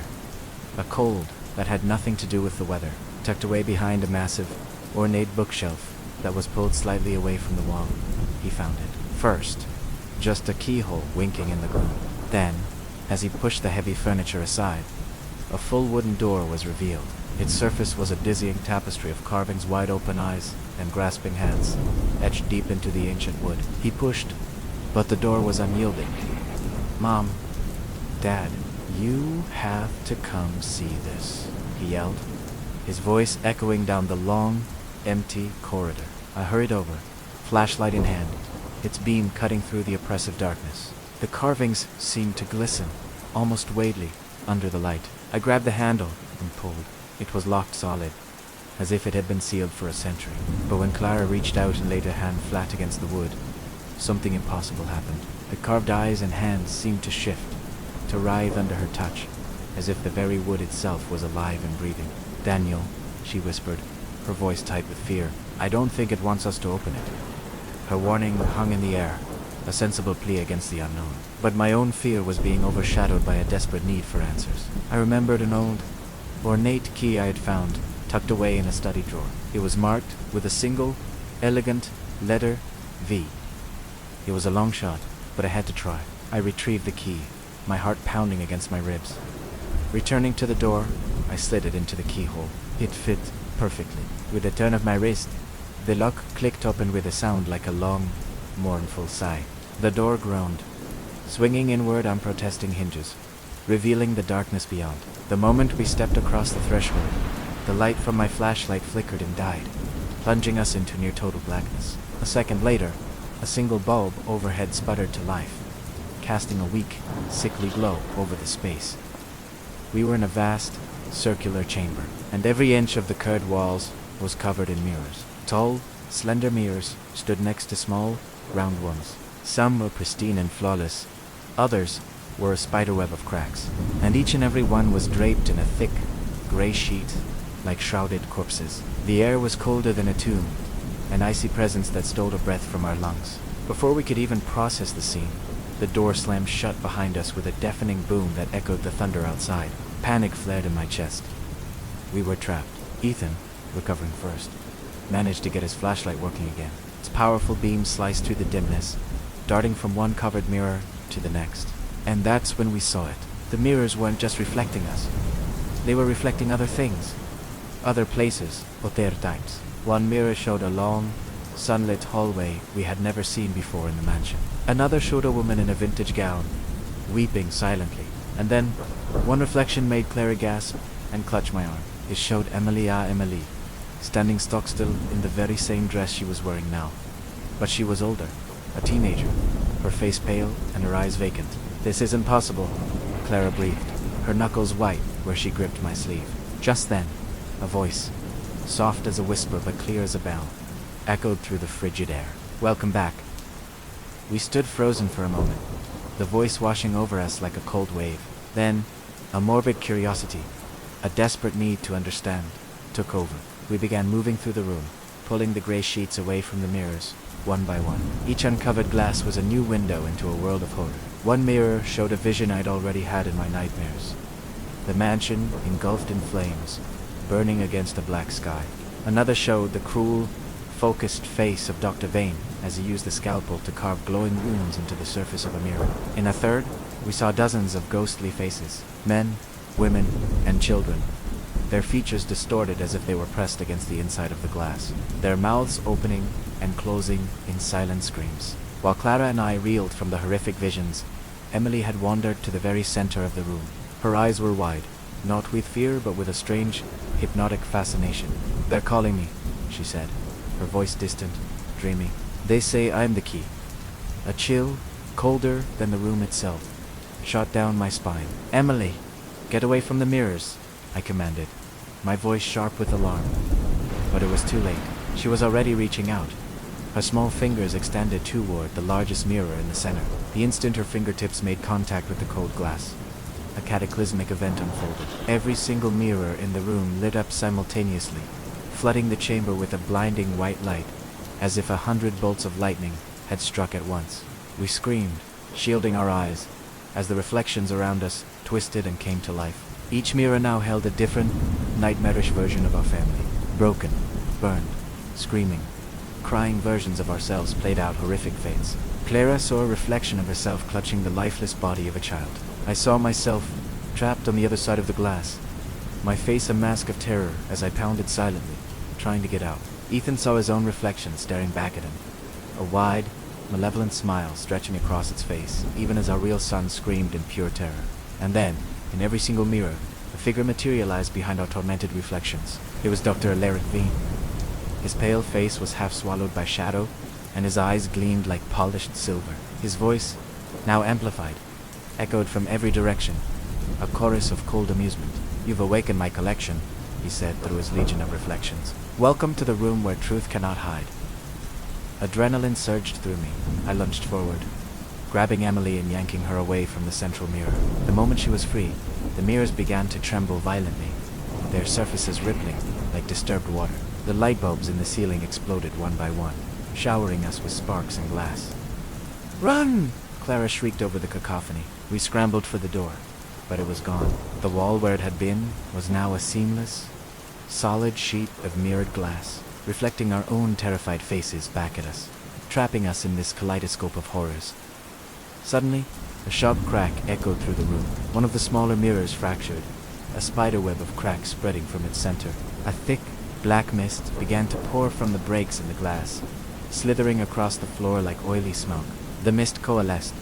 a cold that had nothing to do with the weather. Tucked away behind a massive, ornate bookshelf that was pulled slightly away from the wall, he found it. First, just a keyhole winking in the gloom. Then, as he pushed the heavy furniture aside, a full wooden door was revealed. Its surface was a dizzying tapestry of carvings, wide open eyes, and grasping hands, etched deep into the ancient wood. He pushed, but the door was unyielding. "Mom, Dad, you have to come see this," he yelled, his voice echoing down the long, empty corridor. I hurried over, flashlight in hand, its beam cutting through the oppressive darkness. The carvings seemed to glisten, almost weighty, under the light. I grabbed the handle and pulled. It was locked solid, as if it had been sealed for a century. But when Clara reached out and laid her hand flat against the wood, something impossible happened. The carved eyes and hands seemed to shift, to writhe under her touch, as if the very wood itself was alive and breathing. "Daniel," she whispered, her voice tight with fear, "I don't think it wants us to open it." Her warning hung in the air, a sensible plea against the unknown. But my own fear was being overshadowed by a desperate need for answers. I remembered an old, ornate key I had found, tucked away in a study drawer. It was marked with a single, elegant letter V. It was a long shot, but I had to try. I retrieved the key, my heart pounding against my ribs. Returning to the door, I slid it into the keyhole. It fit perfectly. With a turn of my wrist, the lock clicked open with a sound like a long, mournful sigh. The door groaned, swinging inward on protesting hinges, revealing the darkness beyond. The moment we stepped across the threshold, the light from my flashlight flickered and died, plunging us into near total blackness. A second later, a single bulb overhead sputtered to life, casting a weak, sickly glow over the space. We were in a vast, circular chamber, and every inch of the curved walls was covered in mirrors. Tall, slender mirrors stood next to small, round ones. Some were pristine and flawless, others were a spiderweb of cracks, and each and every one was draped in a thick, grey sheet like shrouded corpses. The air was colder than a tomb, an icy presence that stole a breath from our lungs. Before we could even process the scene, the door slammed shut behind us with a deafening boom that echoed the thunder outside. Panic flared in my chest. We were trapped. Ethan, recovering first, managed to get his flashlight working again. Its powerful beam sliced through the dimness, darting from one covered mirror to the next. And that's when we saw it. The mirrors weren't just reflecting us. They were reflecting other things, other places, other types. One mirror showed a long, sunlit hallway we had never seen before in the mansion. Another showed a woman in a vintage gown, weeping silently. And then, one reflection made Clara gasp and clutch my arm. It showed Emily, standing stock still in the very same dress she was wearing now. But she was older, a teenager, her face pale and her eyes vacant. "This isn't possible," Clara breathed, her knuckles white where she gripped my sleeve. Just then, a voice, soft as a whisper but clear as a bell, echoed through the frigid air. "Welcome back." We stood frozen for a moment, the voice washing over us like a cold wave. Then, a morbid curiosity, a desperate need to understand, took over. We began moving through the room, pulling the grey sheets away from the mirrors, one by one. Each uncovered glass was a new window into a world of horror. One mirror showed a vision I'd already had in my nightmares. The mansion engulfed in flames, burning against a black sky. Another showed the cruel, focused face of Dr. Vane as he used the scalpel to carve glowing wounds into the surface of a mirror. In a third, we saw dozens of ghostly faces, men, women, and children, their features distorted as if they were pressed against the inside of the glass, their mouths opening and closing in silent screams. While Clara and I reeled from the horrific visions, Emily had wandered to the very center of the room. Her eyes were wide, not with fear but with a strange, hypnotic fascination. "They're calling me," she said, her voice distant, dreamy. "They say I'm the key." A chill, colder than the room itself, shot down my spine. "Emily, get away from the mirrors," I commanded, my voice sharp with alarm. But it was too late. She was already reaching out, her small fingers extended toward the largest mirror in the center. The instant her fingertips made contact with the cold glass, a cataclysmic event unfolded. Every single mirror in the room lit up simultaneously, flooding the chamber with a blinding white light, as if 100 bolts of lightning had struck at once. We screamed, shielding our eyes, as the reflections around us twisted and came to life. Each mirror now held a different, nightmarish version of our family. Broken, burned, screaming, crying versions of ourselves played out horrific fates. Clara saw a reflection of herself clutching the lifeless body of a child. I saw myself, trapped on the other side of the glass, my face a mask of terror as I pounded silently, trying to get out. Ethan saw his own reflection staring back at him, a wide, malevolent smile stretching across its face, even as our real son screamed in pure terror. And then, in every single mirror, a figure materialized behind our tormented reflections. It was Dr. Alaric Vane. His pale face was half swallowed by shadow, and his eyes gleamed like polished silver. His voice, now amplified, echoed from every direction, a chorus of cold amusement. "You've awakened my collection," he said through his legion of reflections. "Welcome to the room where truth cannot hide." Adrenaline surged through me. I lunged forward, grabbing Emily and yanking her away from the central mirror. The moment she was free, the mirrors began to tremble violently, their surfaces rippling like disturbed water. The light bulbs in the ceiling exploded one by one, showering us with sparks and glass. "Run!" Clara shrieked over the cacophony. We scrambled for the door, but it was gone. The wall where it had been was now a seamless, solid sheet of mirrored glass, reflecting our own terrified faces back at us, trapping us in this kaleidoscope of horrors. Suddenly, a sharp crack echoed through the room. One of the smaller mirrors fractured, a spiderweb of cracks spreading from its center. A thick, black mist began to pour from the breaks in the glass, slithering across the floor like oily smoke. The mist coalesced,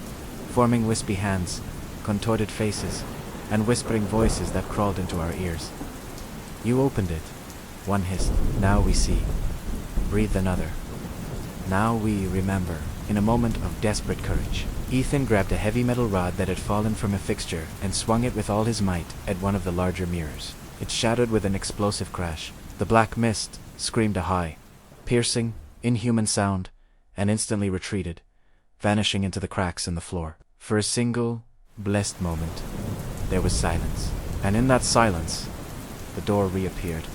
forming wispy hands, contorted faces, and whispering voices that crawled into our ears. "You opened it," one hissed. "Now we see," breathed another. "Now we remember." In a moment of desperate courage, Ethan grabbed a heavy metal rod that had fallen from a fixture and swung it with all his might at one of the larger mirrors. It shattered with an explosive crash. The black mist screamed a high, piercing, inhuman sound, and instantly retreated, vanishing into the cracks in the floor. For a single, blessed moment, there was silence. And in that silence, the door reappeared.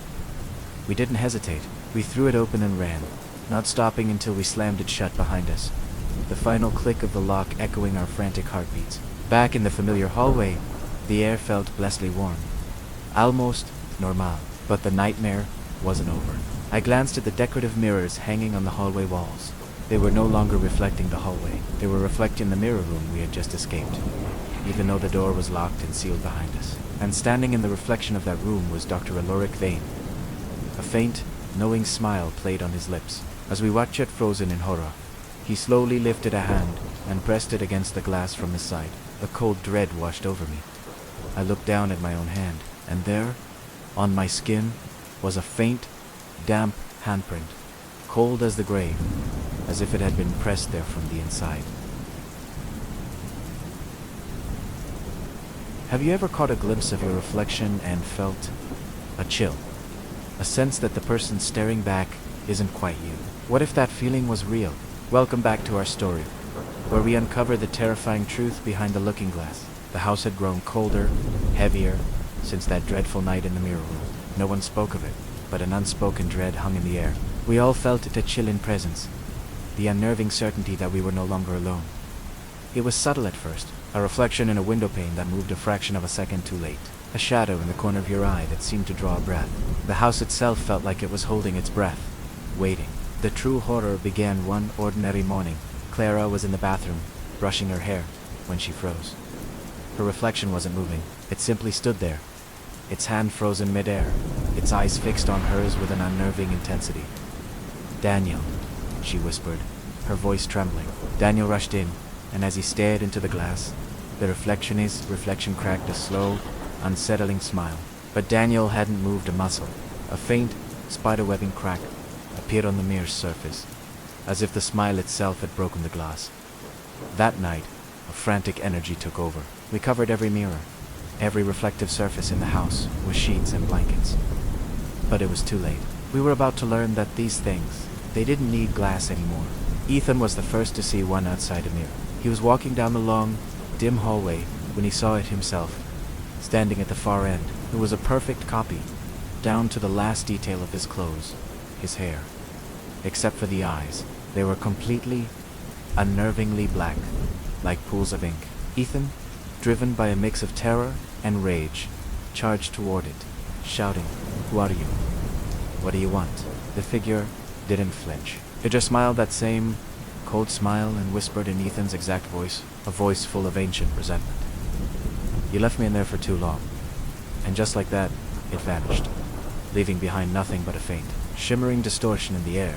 We didn't hesitate. We threw it open and ran, not stopping until we slammed it shut behind us, the final click of the lock echoing our frantic heartbeats. Back in the familiar hallway, the air felt blessedly warm. Almost normal. But the nightmare wasn't over. I glanced at the decorative mirrors hanging on the hallway walls. They were no longer reflecting the hallway. They were reflecting the mirror room we had just escaped, even though the door was locked and sealed behind us. And standing in the reflection of that room was Dr. Alaric Vane. A faint, knowing smile played on his lips. As we watched it frozen in horror, he slowly lifted a hand and pressed it against the glass from his side. A cold dread washed over me. I looked down at my own hand, and there, on my skin, was a faint, damp handprint, cold as the grave, as if it had been pressed there from the inside. Have you ever caught a glimpse of your reflection and felt a chill? A sense that the person staring back isn't quite you? What if that feeling was real? Welcome back to our story, where we uncover the terrifying truth behind the looking glass. The house had grown colder, heavier, since that dreadful night in the mirror room. No one spoke of it, but an unspoken dread hung in the air. We all felt it, a chill in presence, the unnerving certainty that we were no longer alone. It was subtle at first, a reflection in a window pane that moved a fraction of a second too late, a shadow in the corner of your eye that seemed to draw a breath. The house itself felt like it was holding its breath, waiting. The true horror began one ordinary morning. Clara was in the bathroom, brushing her hair, when she froze. Her reflection wasn't moving. It simply stood there, its hand frozen mid-air, its eyes fixed on hers with an unnerving intensity. "Daniel," she whispered, her voice trembling. Daniel rushed in, and as he stared into the glass, the reflection cracked a slow, unsettling smile. But Daniel hadn't moved a muscle. A faint, spiderwebbing crack appeared on the mirror's surface, as if the smile itself had broken the glass. That night, a frantic energy took over. We covered every mirror, every reflective surface in the house, with sheets and blankets. But it was too late. We were about to learn that these things, they didn't need glass anymore. Ethan was the first to see one outside a mirror. He was walking down the long, dim hallway when he saw it himself, standing at the far end. It was a perfect copy, down to the last detail of his clothes, his hair. Except for the eyes, they were completely, unnervingly black, like pools of ink. Ethan, driven by a mix of terror and rage, charged toward it, shouting, "Who are you? What do you want?" The figure didn't flinch. It just smiled that same cold smile and whispered in Ethan's exact voice, a voice full of ancient resentment. "You left me in there for too long." And just like that, it vanished, leaving behind nothing but a faint, shimmering distortion in the air,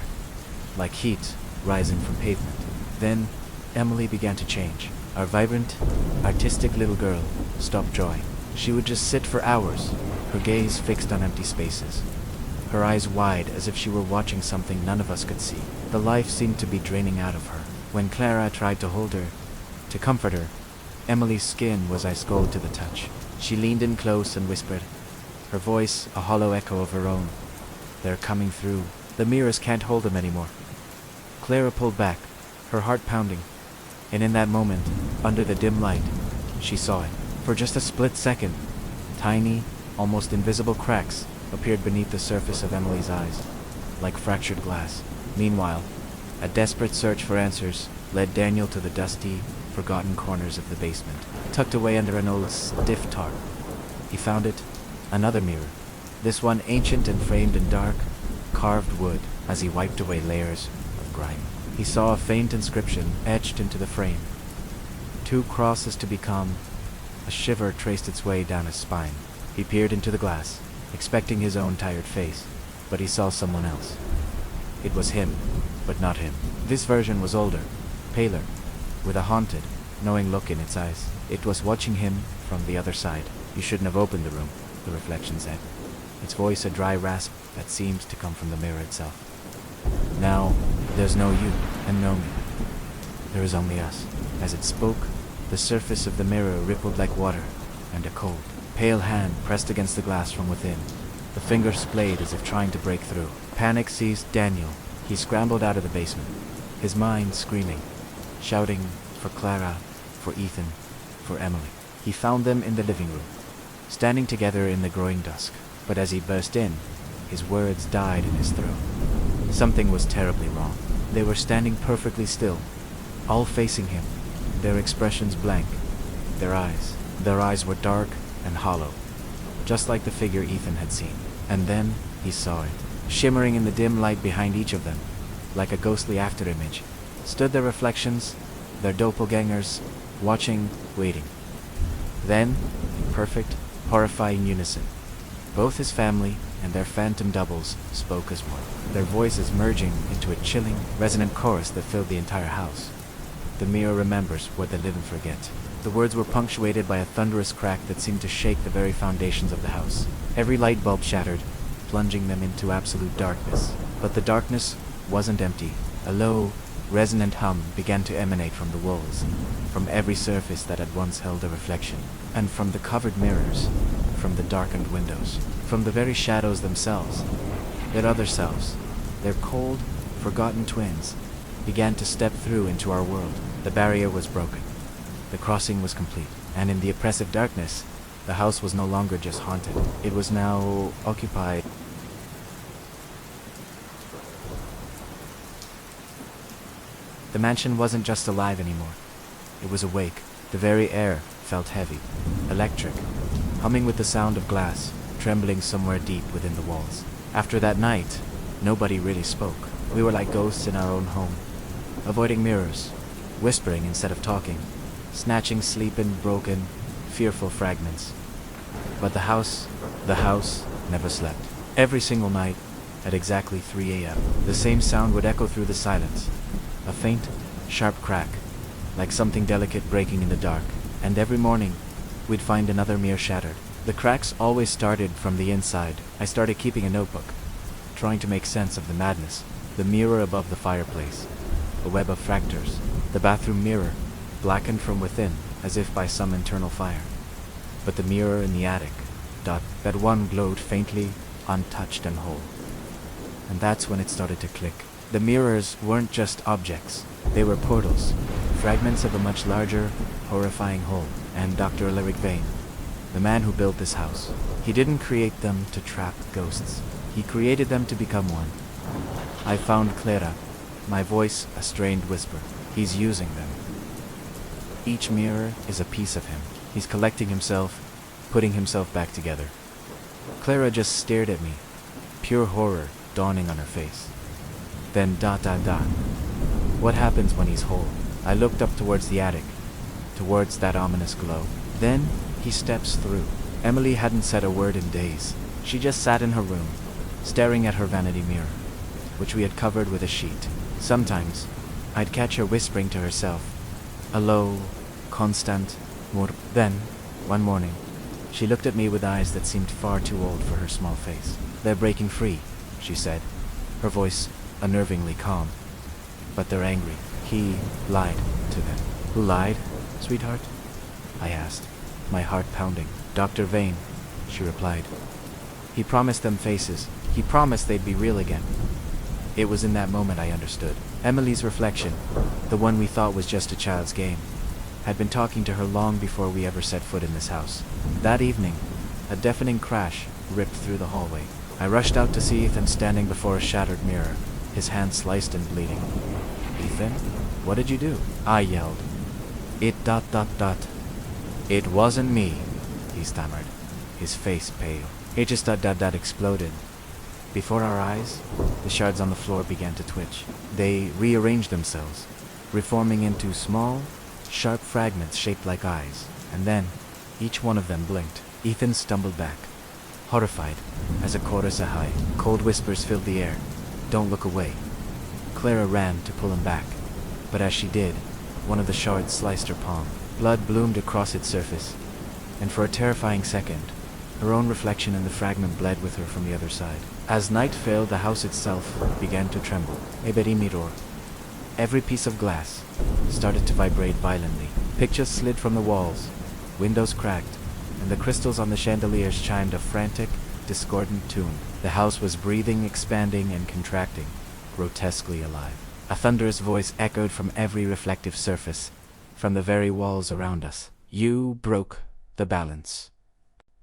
like heat rising from pavement. Then, Emily began to change. Our vibrant, artistic little girl stopped drawing. She would just sit for hours, her gaze fixed on empty spaces, her eyes wide as if she were watching something none of us could see. The life seemed to be draining out of her. When Clara tried to hold her, to comfort her, Emily's skin was ice cold to the touch. She leaned in close and whispered, her voice a hollow echo of her own. "They're coming through. The mirrors can't hold them anymore." Clara pulled back, her heart pounding, and in that moment, under the dim light, she saw it. For just a split second, tiny, almost invisible cracks appeared beneath the surface of Emily's eyes, like fractured glass. Meanwhile, a desperate search for answers led Daniel to the dusty, forgotten corners of the basement. Tucked away under an old stiff tarp, he found it, another mirror, this one ancient and framed in dark, carved wood. As he wiped away layers of grime, he saw a faint inscription etched into the frame. 2 crosses to become. A shiver traced its way down his spine. He peered into the glass, expecting his own tired face, but he saw someone else. It was him, but not him. This version was older, paler, with a haunted, knowing look in its eyes. It was watching him from the other side. "You shouldn't have opened the room," the reflection said, its voice a dry rasp that seemed to come from the mirror itself. "Now, there's no you, and no me. There is only us." As it spoke, the surface of the mirror rippled like water, and a cold, pale hand pressed against the glass from within. The fingers splayed as if trying to break through. Panic seized Daniel. He scrambled out of the basement, his mind screaming, shouting for Clara, for Ethan, for Emily. He found them in the living room, standing together in the growing dusk. But as he burst in, his words died in his throat. Something was terribly wrong. They were standing perfectly still, all facing him, their expressions blank. Their eyes were dark and hollow, just like the figure Ethan had seen. And then he saw it. Shimmering in the dim light behind each of them, like a ghostly afterimage, stood their reflections, their doppelgangers, watching, waiting. Then, in perfect, horrifying unison, both his family and their phantom doubles spoke as one, their voices merging into a chilling, resonant chorus that filled the entire house. The mirror remembers what they live and forget. The words were punctuated by a thunderous crack that seemed to shake the very foundations of the house. Every light bulb shattered, plunging them into absolute darkness. But the darkness wasn't empty. A low, resonant hum began to emanate from the walls, from every surface that had once held a reflection, and from the covered mirrors, from the darkened windows, from the very shadows themselves. Their other selves, their cold, forgotten twins, began to step through into our world. The barrier was broken. The crossing was complete, and in the oppressive darkness, the house was no longer just haunted. It was now occupied. The mansion wasn't just alive anymore. It was awake. The very air felt heavy, electric, humming with the sound of glass, trembling somewhere deep within the walls. After that night, nobody really spoke. We were like ghosts in our own home, avoiding mirrors, whispering instead of talking, snatching sleep in broken, fearful fragments. But the house never slept. Every single night, at exactly 3 a.m., the same sound would echo through the silence. A faint, sharp crack, like something delicate breaking in the dark. And every morning, we'd find another mirror shattered. The cracks always started from the inside. I started keeping a notebook, trying to make sense of the madness. The mirror above the fireplace, a web of fractures. The bathroom mirror, blackened from within, as if by some internal fire. But the mirror in the attic, that one glowed faintly, untouched and whole. And that's when it started to click. The mirrors weren't just objects. They were portals, fragments of a much larger, horrifying whole. And Dr. Alaric Vane, the man who built this house, he didn't create them to trap ghosts. He created them to become one. I found Clara, my voice a strained whisper. He's using them. Each mirror is a piece of him. He's collecting himself, putting himself back together. Clara just stared at me, pure horror dawning on her face. Then ... What happens when he's whole? I looked up towards the attic, towards that ominous glow. Then he steps through. Emily hadn't said a word in days. She just sat in her room, staring at her vanity mirror, which we had covered with a sheet. Sometimes, I'd catch her whispering to herself, a low, constant murmur. Then, one morning, she looked at me with eyes that seemed far too old for her small face. "They're breaking free," she said, her voice unnervingly calm. "But they're angry. He lied to them." "Who lied, sweetheart?" I asked, my heart pounding. "Dr. Vane," she replied. "He promised them faces. He promised they'd be real again." It was in that moment I understood. Emily's reflection, the one we thought was just a child's game, had been talking to her long before we ever set foot in this house. That evening, a deafening crash ripped through the hallway. I rushed out to see Ethan standing before a shattered mirror, his hand sliced and bleeding. "Ethan, what did you do?" I yelled. It ... It wasn't me," he stammered, his face pale. It just ... exploded. Before our eyes, the shards on the floor began to twitch. They rearranged themselves, reforming into small, sharp fragments shaped like eyes. And then, each one of them blinked. Ethan stumbled back, horrified, as a chorus high. Cold whispers filled the air. "Don't look away." Clara ran to pull him back, but as she did, one of the shards sliced her palm. Blood bloomed across its surface, and for a terrifying second, her own reflection in the fragment bled with her from the other side. As night fell, the house itself began to tremble. Eberi mirror. Every piece of glass started to vibrate violently. Pictures slid from the walls, windows cracked, and the crystals on the chandeliers chimed a frantic, discordant tune. The house was breathing, expanding, and contracting, grotesquely alive. A thunderous voice echoed from every reflective surface, from the very walls around us. You broke the balance.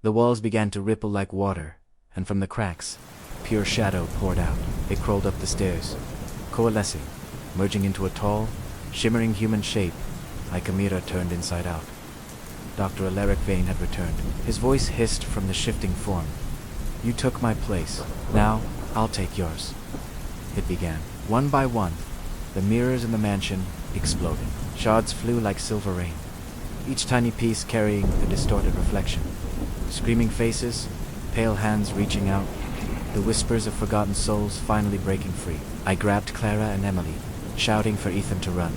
The walls began to ripple like water, and from the cracks, pure shadow poured out. It crawled up the stairs, coalescing, merging into a tall, shimmering human shape, like a mirror turned inside out. Dr. Alaric Vane had returned. His voice hissed from the shifting form. You took my place. Now, I'll take yours. It began. One by one, the mirrors in the mansion exploded. Shards flew like silver rain, each tiny piece carrying a distorted reflection. Screaming faces, pale hands reaching out, the whispers of forgotten souls finally breaking free. I grabbed Clara and Emily, shouting for Ethan to run.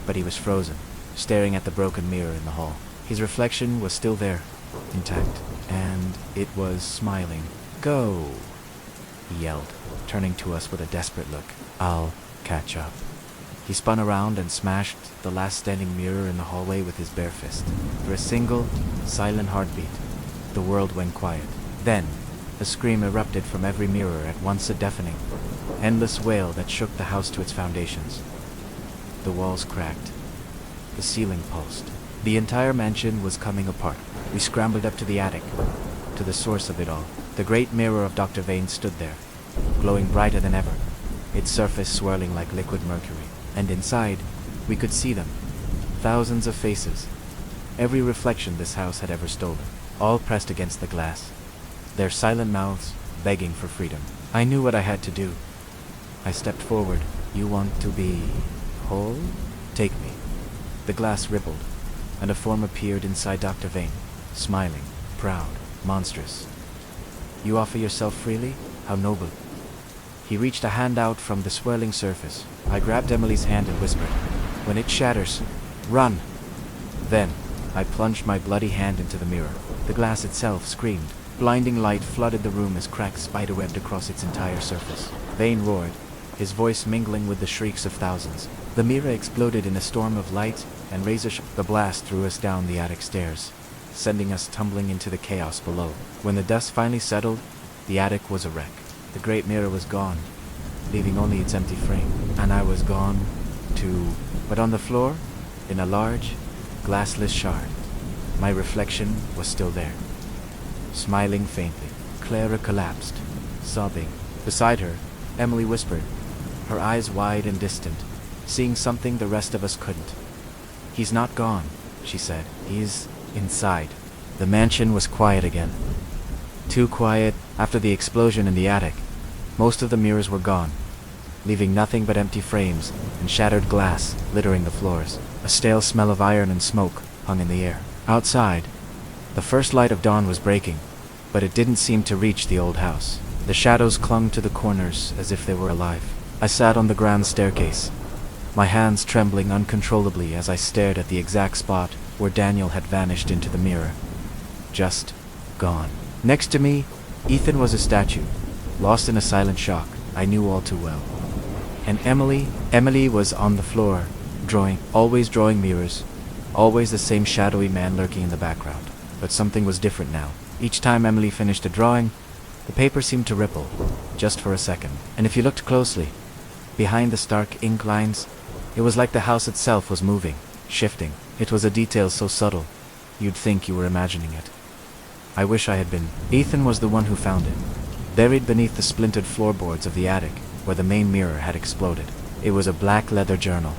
But he was frozen, staring at the broken mirror in the hall. His reflection was still there, intact, and it was smiling. Go, he yelled, turning to us with a desperate look. I'll catch up. He spun around and smashed the last standing mirror in the hallway with his bare fist. For a single, silent heartbeat, the world went quiet. Then, a scream erupted from every mirror, at once a deafening, endless wail that shook the house to its foundations. The walls cracked. The ceiling pulsed. The entire mansion was coming apart. We scrambled up to the attic, to the source of it all. The great mirror of Dr. Vane stood there, glowing brighter than ever, its surface swirling like liquid mercury. And inside, we could see them. Thousands of faces. Every reflection this house had ever stolen, all pressed against the glass, their silent mouths begging for freedom. I knew what I had to do. I stepped forward. You want to be whole? Take me. The glass rippled, and a form appeared inside Dr. Vane, smiling, proud, monstrous. You offer yourself freely? How noble. He reached a hand out from the swirling surface. I grabbed Emily's hand and whispered, when it shatters, run! Then, I plunged my bloody hand into the mirror. The glass itself screamed. Blinding light flooded the room as cracks spiderwebbed across its entire surface. Vane roared, his voice mingling with the shrieks of thousands. The mirror exploded in a storm of light and the blast threw us down the attic stairs, sending us tumbling into the chaos below. When the dust finally settled, the attic was a wreck. The great mirror was gone, leaving only its empty frame. And I was gone, too. But on the floor, in a large, glassless shard, my reflection was still there. Smiling faintly, Clara collapsed, sobbing. Beside her, Emily whispered, her eyes wide and distant, seeing something the rest of us couldn't. He's not gone, she said. He's inside. The mansion was quiet again. Too quiet. After the explosion in the attic, most of the mirrors were gone, leaving nothing but empty frames and shattered glass littering the floors. A stale smell of iron and smoke hung in the air. Outside, the first light of dawn was breaking, but it didn't seem to reach the old house. The shadows clung to the corners as if they were alive. I sat on the grand staircase, my hands trembling uncontrollably as I stared at the exact spot where Daniel had vanished into the mirror. Just gone. Next to me, Ethan was a statue, lost in a silent shock I knew all too well. And Emily was on the floor, always drawing mirrors, always the same shadowy man lurking in the background. But something was different now. Each time Emily finished a drawing, the paper seemed to ripple, just for a second. And if you looked closely, behind the stark ink lines, it was like the house itself was moving, shifting. It was a detail so subtle, you'd think you were imagining it. I wish I had been. Ethan was the one who found it, buried beneath the splintered floorboards of the attic where the main mirror had exploded. It was a black leather journal,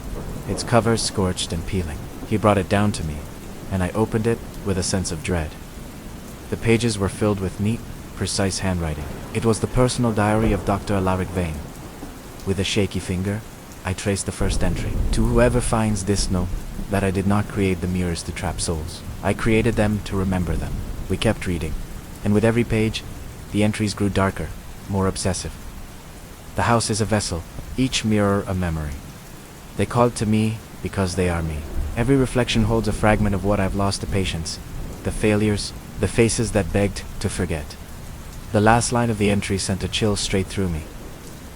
its cover scorched and peeling. He brought it down to me, and I opened it with a sense of dread. The pages were filled with neat, precise handwriting. It was the personal diary of Dr. Alaric Vane. With a shaky finger, I traced the first entry. To whoever finds this, know that I did not create the mirrors to trap souls. I created them to remember them. We kept reading, and with every page, the entries grew darker, more obsessive. The house is a vessel, each mirror a memory. They called to me because they are me. Every reflection holds a fragment of what I've lost to patience, the failures, the faces that begged to forget. The last line of the entry sent a chill straight through me.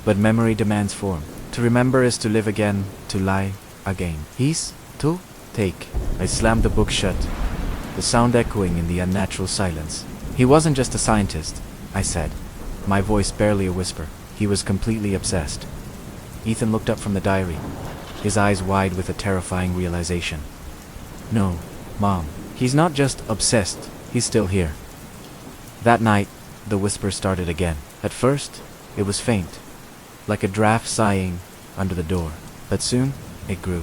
But memory demands form. To remember is to live again, to lie again. He's to take. I slammed the book shut, the sound echoing in the unnatural silence. He wasn't just a scientist, I said, my voice barely a whisper. He was completely obsessed. Ethan looked up from the diary, his eyes wide with a terrifying realization. No, Mom, he's not just obsessed, he's still here. That night, the whisper started again. At first, it was faint, like a draft sighing under the door. But soon, it grew,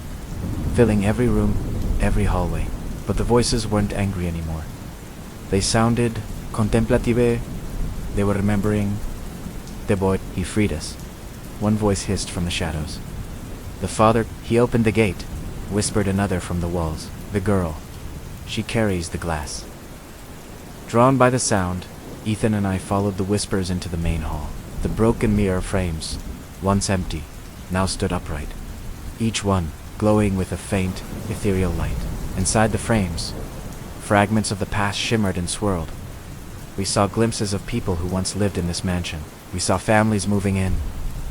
filling every room, every hallway. But the voices weren't angry anymore. They sounded contemplative. They were remembering the boy. He freed us. One voice hissed from the shadows. The father. He opened the gate, whispered another from the walls. The girl. She carries the glass. Drawn by the sound, Ethan and I followed the whispers into the main hall. The broken mirror frames, once empty, now stood upright, each one glowing with a faint, ethereal light. Inside the frames, fragments of the past shimmered and swirled. We saw glimpses of people who once lived in this mansion. We saw families moving in,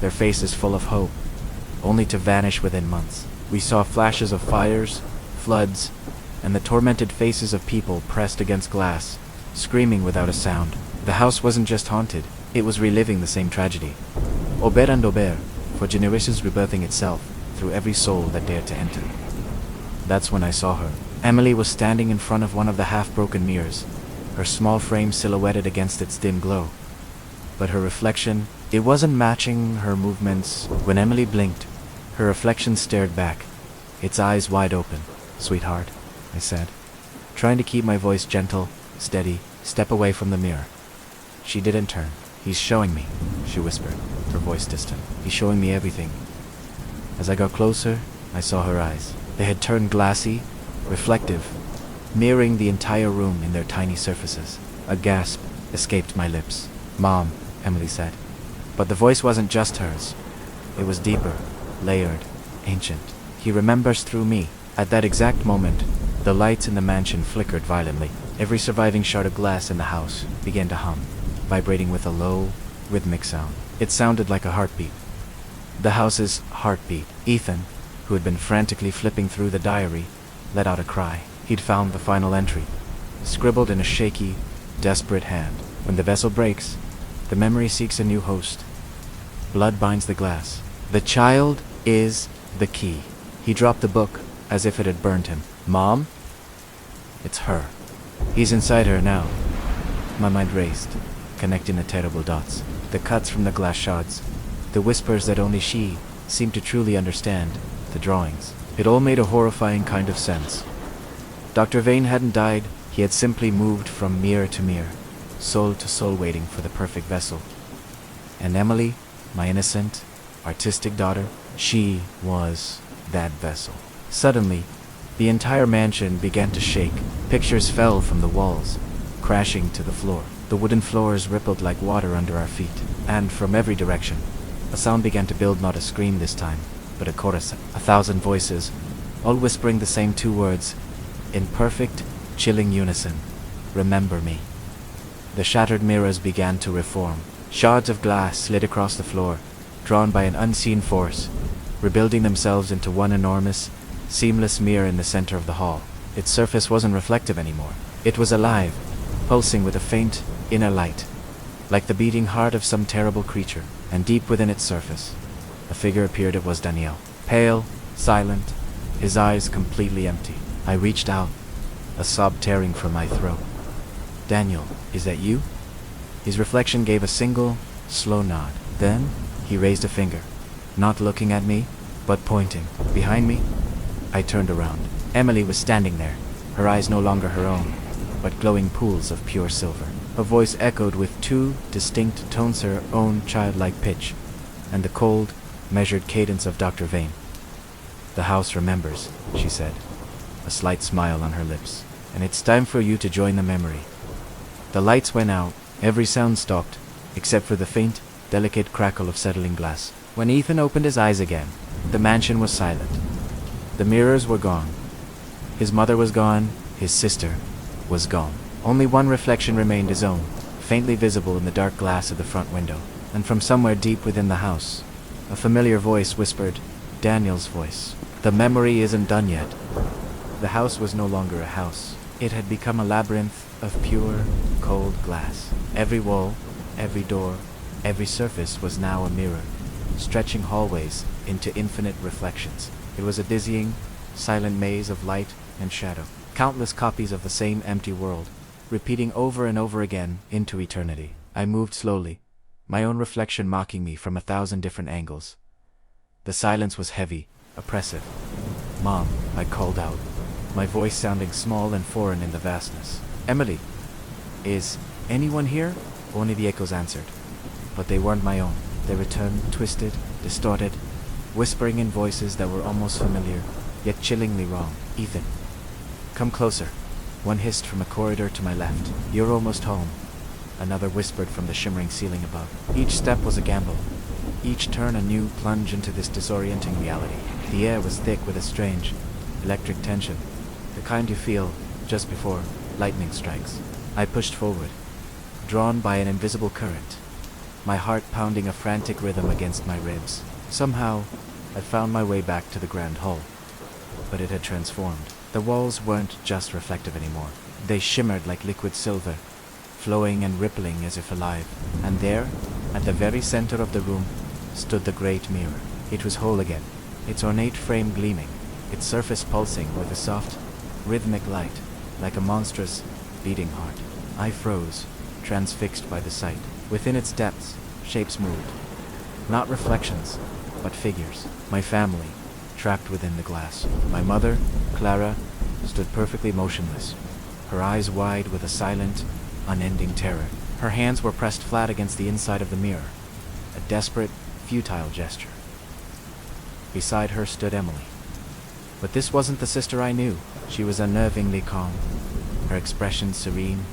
their faces full of hope, only to vanish within months. We saw flashes of fires, floods, and the tormented faces of people pressed against glass, screaming without a sound. The house wasn't just haunted, it was reliving the same tragedy. Ober and Ober, for generations rebirthing itself through every soul that dared to enter. That's when I saw her. Emily was standing in front of one of the half-broken mirrors, her small frame silhouetted against its dim glow. But her reflection, it wasn't matching her movements. When Emily blinked, her reflection stared back, its eyes wide open. "Sweetheart," I said, trying to keep my voice gentle, steady. "Step away from the mirror." She didn't turn. "He's showing me," she whispered, her voice distant. "He's showing me everything." As I got closer, I saw her eyes. They had turned glassy, reflective, mirroring the entire room in their tiny surfaces. A gasp escaped my lips. "Mom," Emily said. But the voice wasn't just hers. It was deeper, layered, ancient. "He remembers through me." At that exact moment, the lights in the mansion flickered violently. Every surviving shard of glass in the house began to hum, vibrating with a low, rhythmic sound. It sounded like a heartbeat. The house's heartbeat. Ethan, who had been frantically flipping through the diary, let out a cry. He'd found the final entry, scribbled in a shaky, desperate hand. "When the vessel breaks, the memory seeks a new host. Blood binds the glass. The child is the key." He dropped the book as if it had burned him. "Mom? It's her. He's inside her now." My mind raced, connecting the terrible dots. The cuts from the glass shards, the whispers that only she seemed to truly understand, the drawings. It all made a horrifying kind of sense. Dr. Vane hadn't died, he had simply moved from mirror to mirror, soul to soul waiting for the perfect vessel. And Emily, my innocent, artistic daughter, she was that vessel. Suddenly, the entire mansion began to shake. Pictures fell from the walls, crashing to the floor. The wooden floors rippled like water under our feet, and from every direction, a sound began to build, not a scream this time, but a chorus, 1,000 voices, all whispering the same two words, in perfect, chilling unison. "Remember me." The shattered mirrors began to reform. Shards of glass slid across the floor, drawn by an unseen force, rebuilding themselves into one enormous, seamless mirror in the center of the hall. Its surface wasn't reflective anymore. It was alive, pulsing with a faint, inner light, like the beating heart of some terrible creature. And deep within its surface, a figure appeared. It was Daniel, pale, silent, his eyes completely empty. I reached out, a sob tearing from my throat. "Daniel, is that you?" His reflection gave a single, slow nod. Then, he raised a finger, not looking at me, but pointing. Behind me, I turned around. Emily was standing there, her eyes no longer her own, but glowing pools of pure silver. Her voice echoed with two distinct tones, her own childlike pitch, and the cold, measured cadence of Dr. Vane. "The house remembers," she said, a slight smile on her lips. "And it's time for you to join the memory." The lights went out, every sound stopped, except for the faint, delicate crackle of settling glass. When Ethan opened his eyes again, the mansion was silent. The mirrors were gone. His mother was gone, his sister was gone. Only one reflection remained, his own, faintly visible in the dark glass of the front window. And from somewhere deep within the house, A familiar voice whispered, Daniel's voice. The memory isn't done yet. The house was no longer a house. It had become a labyrinth of pure, cold glass. Every wall, every door, every surface was now a mirror, stretching hallways into infinite reflections. It was a dizzying, silent maze of light and shadow. Countless copies of the same empty world, repeating over and over again into eternity. I moved slowly, my own reflection mocking me from 1,000 different angles. The silence was heavy, oppressive. Mom, I called out, my voice sounding small and foreign in the vastness. Emily, is anyone here? Only the echoes answered. But they weren't my own. They returned, twisted, distorted, whispering in voices that were almost familiar, yet chillingly wrong. Ethan, come closer. One hissed from a corridor to my left. You're almost home. Another whispered from the shimmering ceiling above. Each step was a gamble. Each turn a new plunge into this disorienting reality. The air was thick with a strange, electric tension, the kind you feel just before lightning strikes. I pushed forward, drawn by an invisible current, my heart pounding a frantic rhythm against my ribs. Somehow, I found my way back to the grand hall. But it had transformed. The walls weren't just reflective anymore. They shimmered like liquid silver, flowing and rippling as if alive. And there, at the very center of the room, stood the great mirror. It was whole again, its ornate frame gleaming, its surface pulsing with a soft, rhythmic light, like a monstrous, beating heart. I froze, transfixed by the sight. Within its depths, shapes moved. Not reflections, but figures. My family, trapped within the glass. My mother, Clara, stood perfectly motionless, her eyes wide with a silent, unending terror. Her hands were pressed flat against the inside of the mirror, a desperate, futile gesture. Beside her stood Emily. But this wasn't the sister I knew. She was unnervingly calm, her expression serene,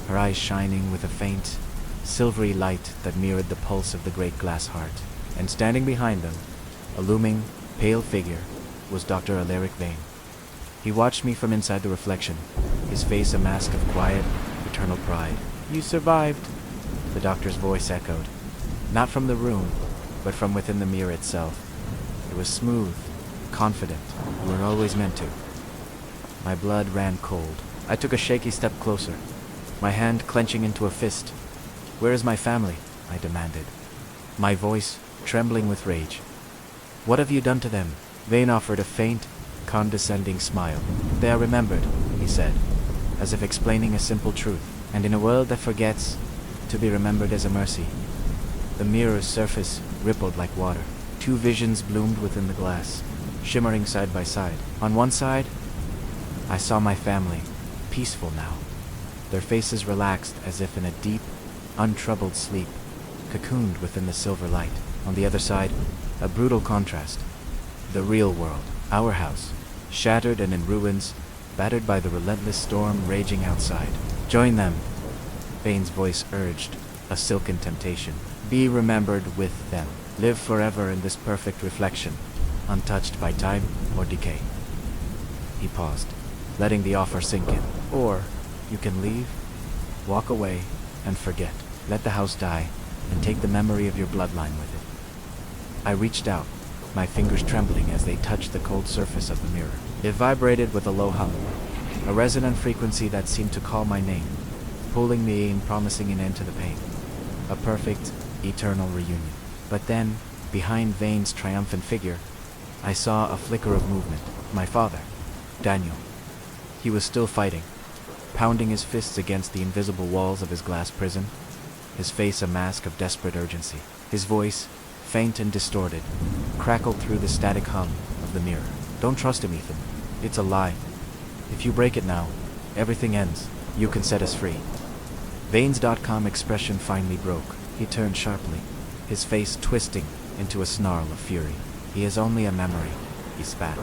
her eyes shining with a faint, silvery light that mirrored the pulse of the great glass heart. And standing behind them, a looming, pale figure, was Dr. Alaric Vane. He watched me from inside the reflection, his face a mask of quiet, eternal pride. You survived, the doctor's voice echoed, not from the room, but from within the mirror itself. It was smooth, confident. You were always meant to. My blood ran cold. I took a shaky step closer, my hand clenching into a fist. Where is my family? I demanded, my voice trembling with rage. What have you done to them? Vane offered a faint, condescending smile. They are remembered, he said, as if explaining a simple truth. And in a world that forgets, to be remembered is a mercy. The mirror's surface rippled like water. Two visions bloomed within the glass, shimmering side by side. On one side, I saw my family, peaceful now, their faces relaxed as if in a deep, untroubled sleep, cocooned within the silver light. On the other side, a brutal contrast. The real world, our house, shattered and in ruins, battered by the relentless storm raging outside. Join them, Vane's voice urged, a silken temptation. Be remembered with them. Live forever in this perfect reflection, untouched by time or decay. He paused, letting the offer sink in. Or, you can leave, walk away, and forget. Let the house die, and take the memory of your bloodline with it. I reached out, my fingers trembling as they touched the cold surface of the mirror. It vibrated with a low hum, a resonant frequency that seemed to call my name, pulling me in, promising an end to the pain. A perfect, eternal reunion. But then, behind Vane's triumphant figure, I saw a flicker of movement. My father, Daniel. He was still fighting, pounding his fists against the invisible walls of his glass prison, his face a mask of desperate urgency. His voice, faint and distorted, crackled through the static hum of the mirror. Don't trust him, Ethan. It's a lie. If you break it now, everything ends. You can set us free. Vane's.com expression finally broke. He turned sharply, his face twisting into a snarl of fury. He is only a memory, he spat,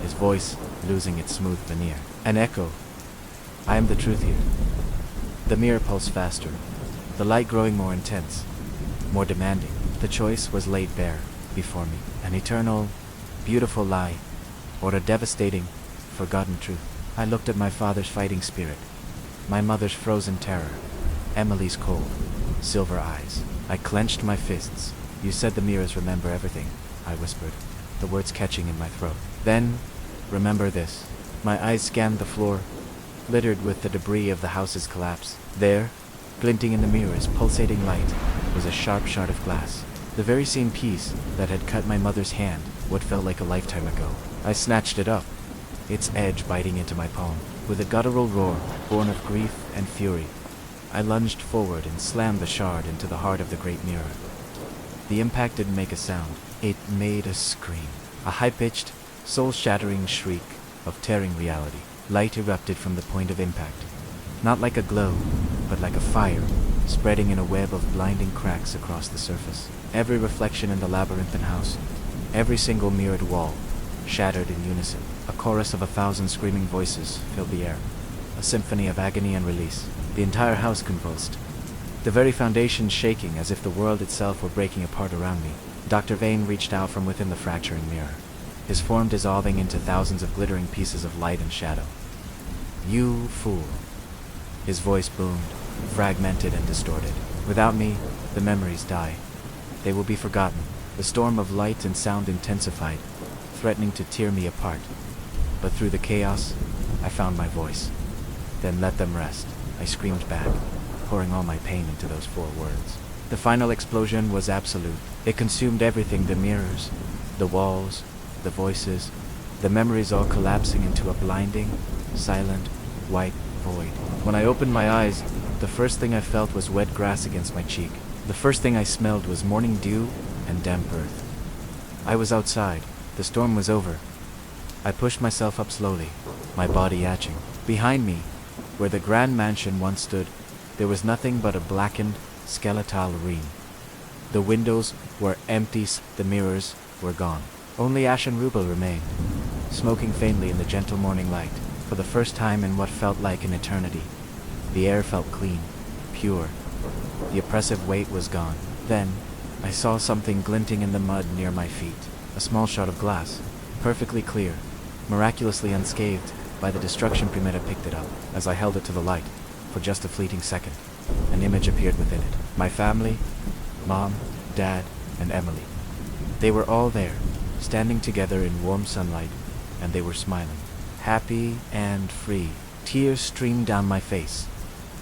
his voice losing its smooth veneer. An echo. I am the truth here. The mirror pulsed faster, the light growing more intense, more demanding. The choice was laid bare before me. An eternal, beautiful lie, or a devastating, forgotten truth. I looked at my father's fighting spirit, my mother's frozen terror, Emily's cold, silver eyes. I clenched my fists, You said the mirrors remember everything, I whispered, the words catching in my throat. Then, remember this. My eyes scanned the floor, littered with the debris of the house's collapse. There, glinting in the mirror's pulsating light, was a sharp shard of glass. The very same piece that had cut my mother's hand what felt like a lifetime ago. I snatched it up, its edge biting into my palm. With a guttural roar, born of grief and fury, I lunged forward and slammed the shard into the heart of the great mirror. The impact didn't make a sound. It made a scream. A high-pitched, soul-shattering shriek of tearing reality. Light erupted from the point of impact. Not like a glow, but like a fire, spreading in a web of blinding cracks across the surface. Every reflection in the labyrinthine house, every single mirrored wall, shattered in unison. A chorus of 1,000 screaming voices filled the air. A symphony of agony and release. The entire house convulsed, the very foundations shaking as if the world itself were breaking apart around me. Dr. Vane reached out from within the fracturing mirror, his form dissolving into thousands of glittering pieces of light and shadow. "You fool." His voice boomed, fragmented and distorted. "Without me, the memories die. They will be forgotten." The storm of light and sound intensified, threatening to tear me apart. But through the chaos, I found my voice. "Then let them rest," I screamed back, pouring all my pain into those 4 words. The final explosion was absolute. It consumed everything: the mirrors, the walls, the voices, the memories, all collapsing into a blinding, silent, white void. When I opened my eyes, the first thing I felt was wet grass against my cheek. The first thing I smelled was morning dew and damp earth. I was outside. The storm was over. I pushed myself up slowly, my body aching. Behind me, where the grand mansion once stood, there was nothing but a blackened, skeletal ruin. The windows were empty, the mirrors were gone. Only ash and rubble remained, smoking faintly in the gentle morning light. For the first time in what felt like an eternity, the air felt clean, pure. The oppressive weight was gone. Then, I saw something glinting in the mud near my feet. A small shard of glass, perfectly clear, miraculously unscathed by the destruction Primera picked it up. As I held it to the light, for just a fleeting second, an image appeared within it. My family, Mom, Dad, and Emily. They were all there, standing together in warm sunlight, and they were smiling, happy and free. Tears streamed down my face,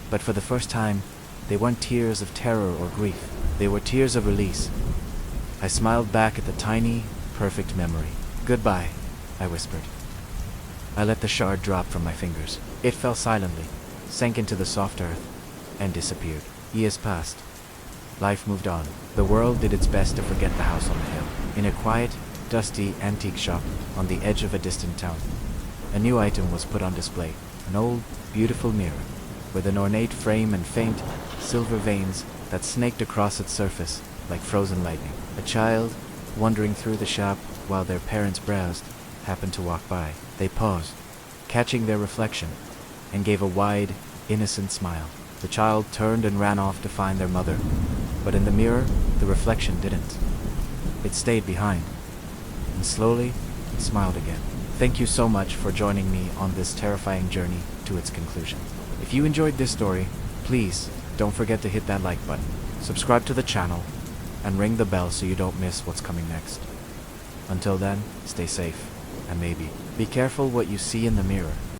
but for the first time, they weren't tears of terror or grief. They were tears of release. I smiled back at the tiny, perfect memory. "Goodbye," I whispered. I let the shard drop from my fingers. It fell silently, sank into the soft earth, and disappeared. Years passed. Life moved on. The world did its best to forget the house on the hill. In a quiet, dusty antique shop on the edge of a distant town, a new item was put on display. An old, beautiful mirror, with an ornate frame and faint, silver veins that snaked across its surface like frozen lightning. A child, wandering through the shop while their parents browsed, happened to walk by. They paused, catching their reflection, and gave a wide, innocent smile. The child turned and ran off to find their mother, but in the mirror, the reflection didn't. It stayed behind, and slowly, it smiled again. Thank you so much for joining me on this terrifying journey to its conclusion. If you enjoyed this story, please don't forget to hit that like button, subscribe to the channel, and ring the bell so you don't miss what's coming next. Until then, stay safe, and maybe be careful what you see in the mirror.